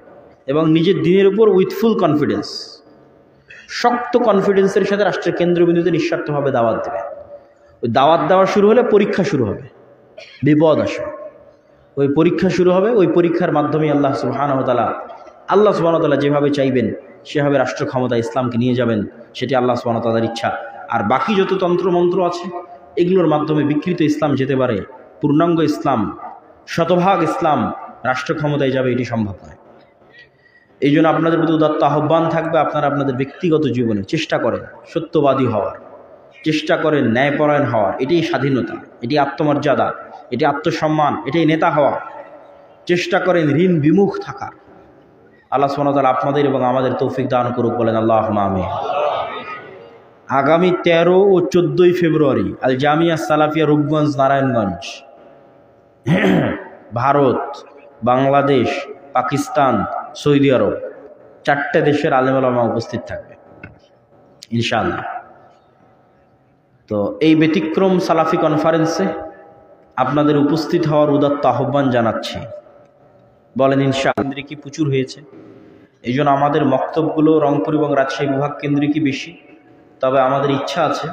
এবং নিজের দিনের উপর উইথ ফুল কনফিডেন্স, শক্ত কনফিডেন্সের সাথে রাষ্ট্রের কেন্দ্রবিন্দুতে নিঃস্বার্থভাবে দাওয়াত দেবে। ওই দাওয়াত দেওয়া শুরু হলে পরীক্ষা শুরু হবে, বিপদ আসবে, ওই পরীক্ষা শুরু হবে। ওই পরীক্ষার মাধ্যমে আল্লাহ সুবহানাহু ওয়া তাআলা যেভাবে চাইবেন সেভাবে রাষ্ট্র ক্ষমতা ইসলামকে নিয়ে যাবেন, সেটি আল্লাহ সুবহানাহু ওয়া তাআলার ইচ্ছা। আর বাকি যত তন্ত্রমন্ত্র আছে এগুলোর মাধ্যমে বিকৃত ইসলাম যেতে পারে, পূর্ণাঙ্গ ইসলাম, শতভাগ ইসলাম রাষ্ট্র ক্ষমতায় যাবে, এটি সম্ভব নয়। এই জন্য আপনাদের প্রতি উদাত্ত আহ্বান থাকবে, আপনারা আপনাদের ব্যক্তিগত জীবনে চেষ্টা করেন সত্যবাদী হওয়ার, চেষ্টা করেন ন্যায়পরায়ণ হওয়ার। এটাই স্বাধীনতা, এটি আত্মমর্যাদা, এটি আত্মসম্মান, এটাই নেতা হওয়া। চেষ্টা করেন ঋণ বিমুখ থাকার। আল্লাহ সুবহানাহু ওয়া তাআলা আপনাদের এবং আমাদের তৌফিক দান করুক, বলেন আল্লাহুম্মা আমিন। আগামী 13 ও 14 ফেব্রুয়ারি আল জামিয়া সালাফিয়া রূপগঞ্জ, নারায়ণগঞ্জ, ভারত, বাংলাদেশ, পাকিস্তান, সৌদি আরব, 4টে দেশের আলেম ওলামা উপস্থিত থাকবে ইনশাআল্লাহ। তো এই ব্যতিক্রম সালাফি কনফারেন্সে আপনাদের উপস্থিত হওয়ার উদাত্ত আহ্বান জানাচ্ছি, বলেন ইনশাআল্লাহ। কেন্দ্রিকই প্রচুর হয়েছে, এই জন্য আমাদের মক্তবগুলো রংপুর এবং রাজশাহী বিভাগ কেন্দ্রিকই বেশি। তবে আমাদের ইচ্ছা আছে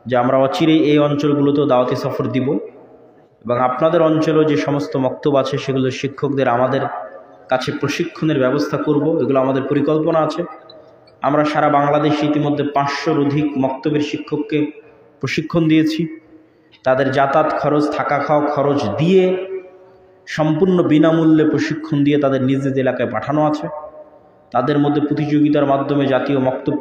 যে আমরা অচিরেই এই অঞ্চলগুলোতেও দাওয়াতি সফর দিব, এবং আপনাদের অঞ্চলেও যে সমস্ত মক্তব আছে সেগুলো শিক্ষকদের আমাদের কাছে প্রশিক্ষণের ব্যবস্থা করব, এগুলো আমাদের পরিকল্পনা আছে। আমরা সারা বাংলাদেশে ইতিমধ্যে 500-র অধিক মক্তবের শিক্ষককে প্রশিক্ষণ দিয়েছি। তাদের যাতায়াত খরচ, থাকা খাওয়া খরচ দিয়ে সম্পূর্ণ বিনামূল্যে প্রশিক্ষণ দিয়ে তাদের নিজ নিজ এলাকায় পাঠানো আছে। তাদের মধ্যে প্রতিযোগিতার মাধ্যমে জাতীয় বক্তব্য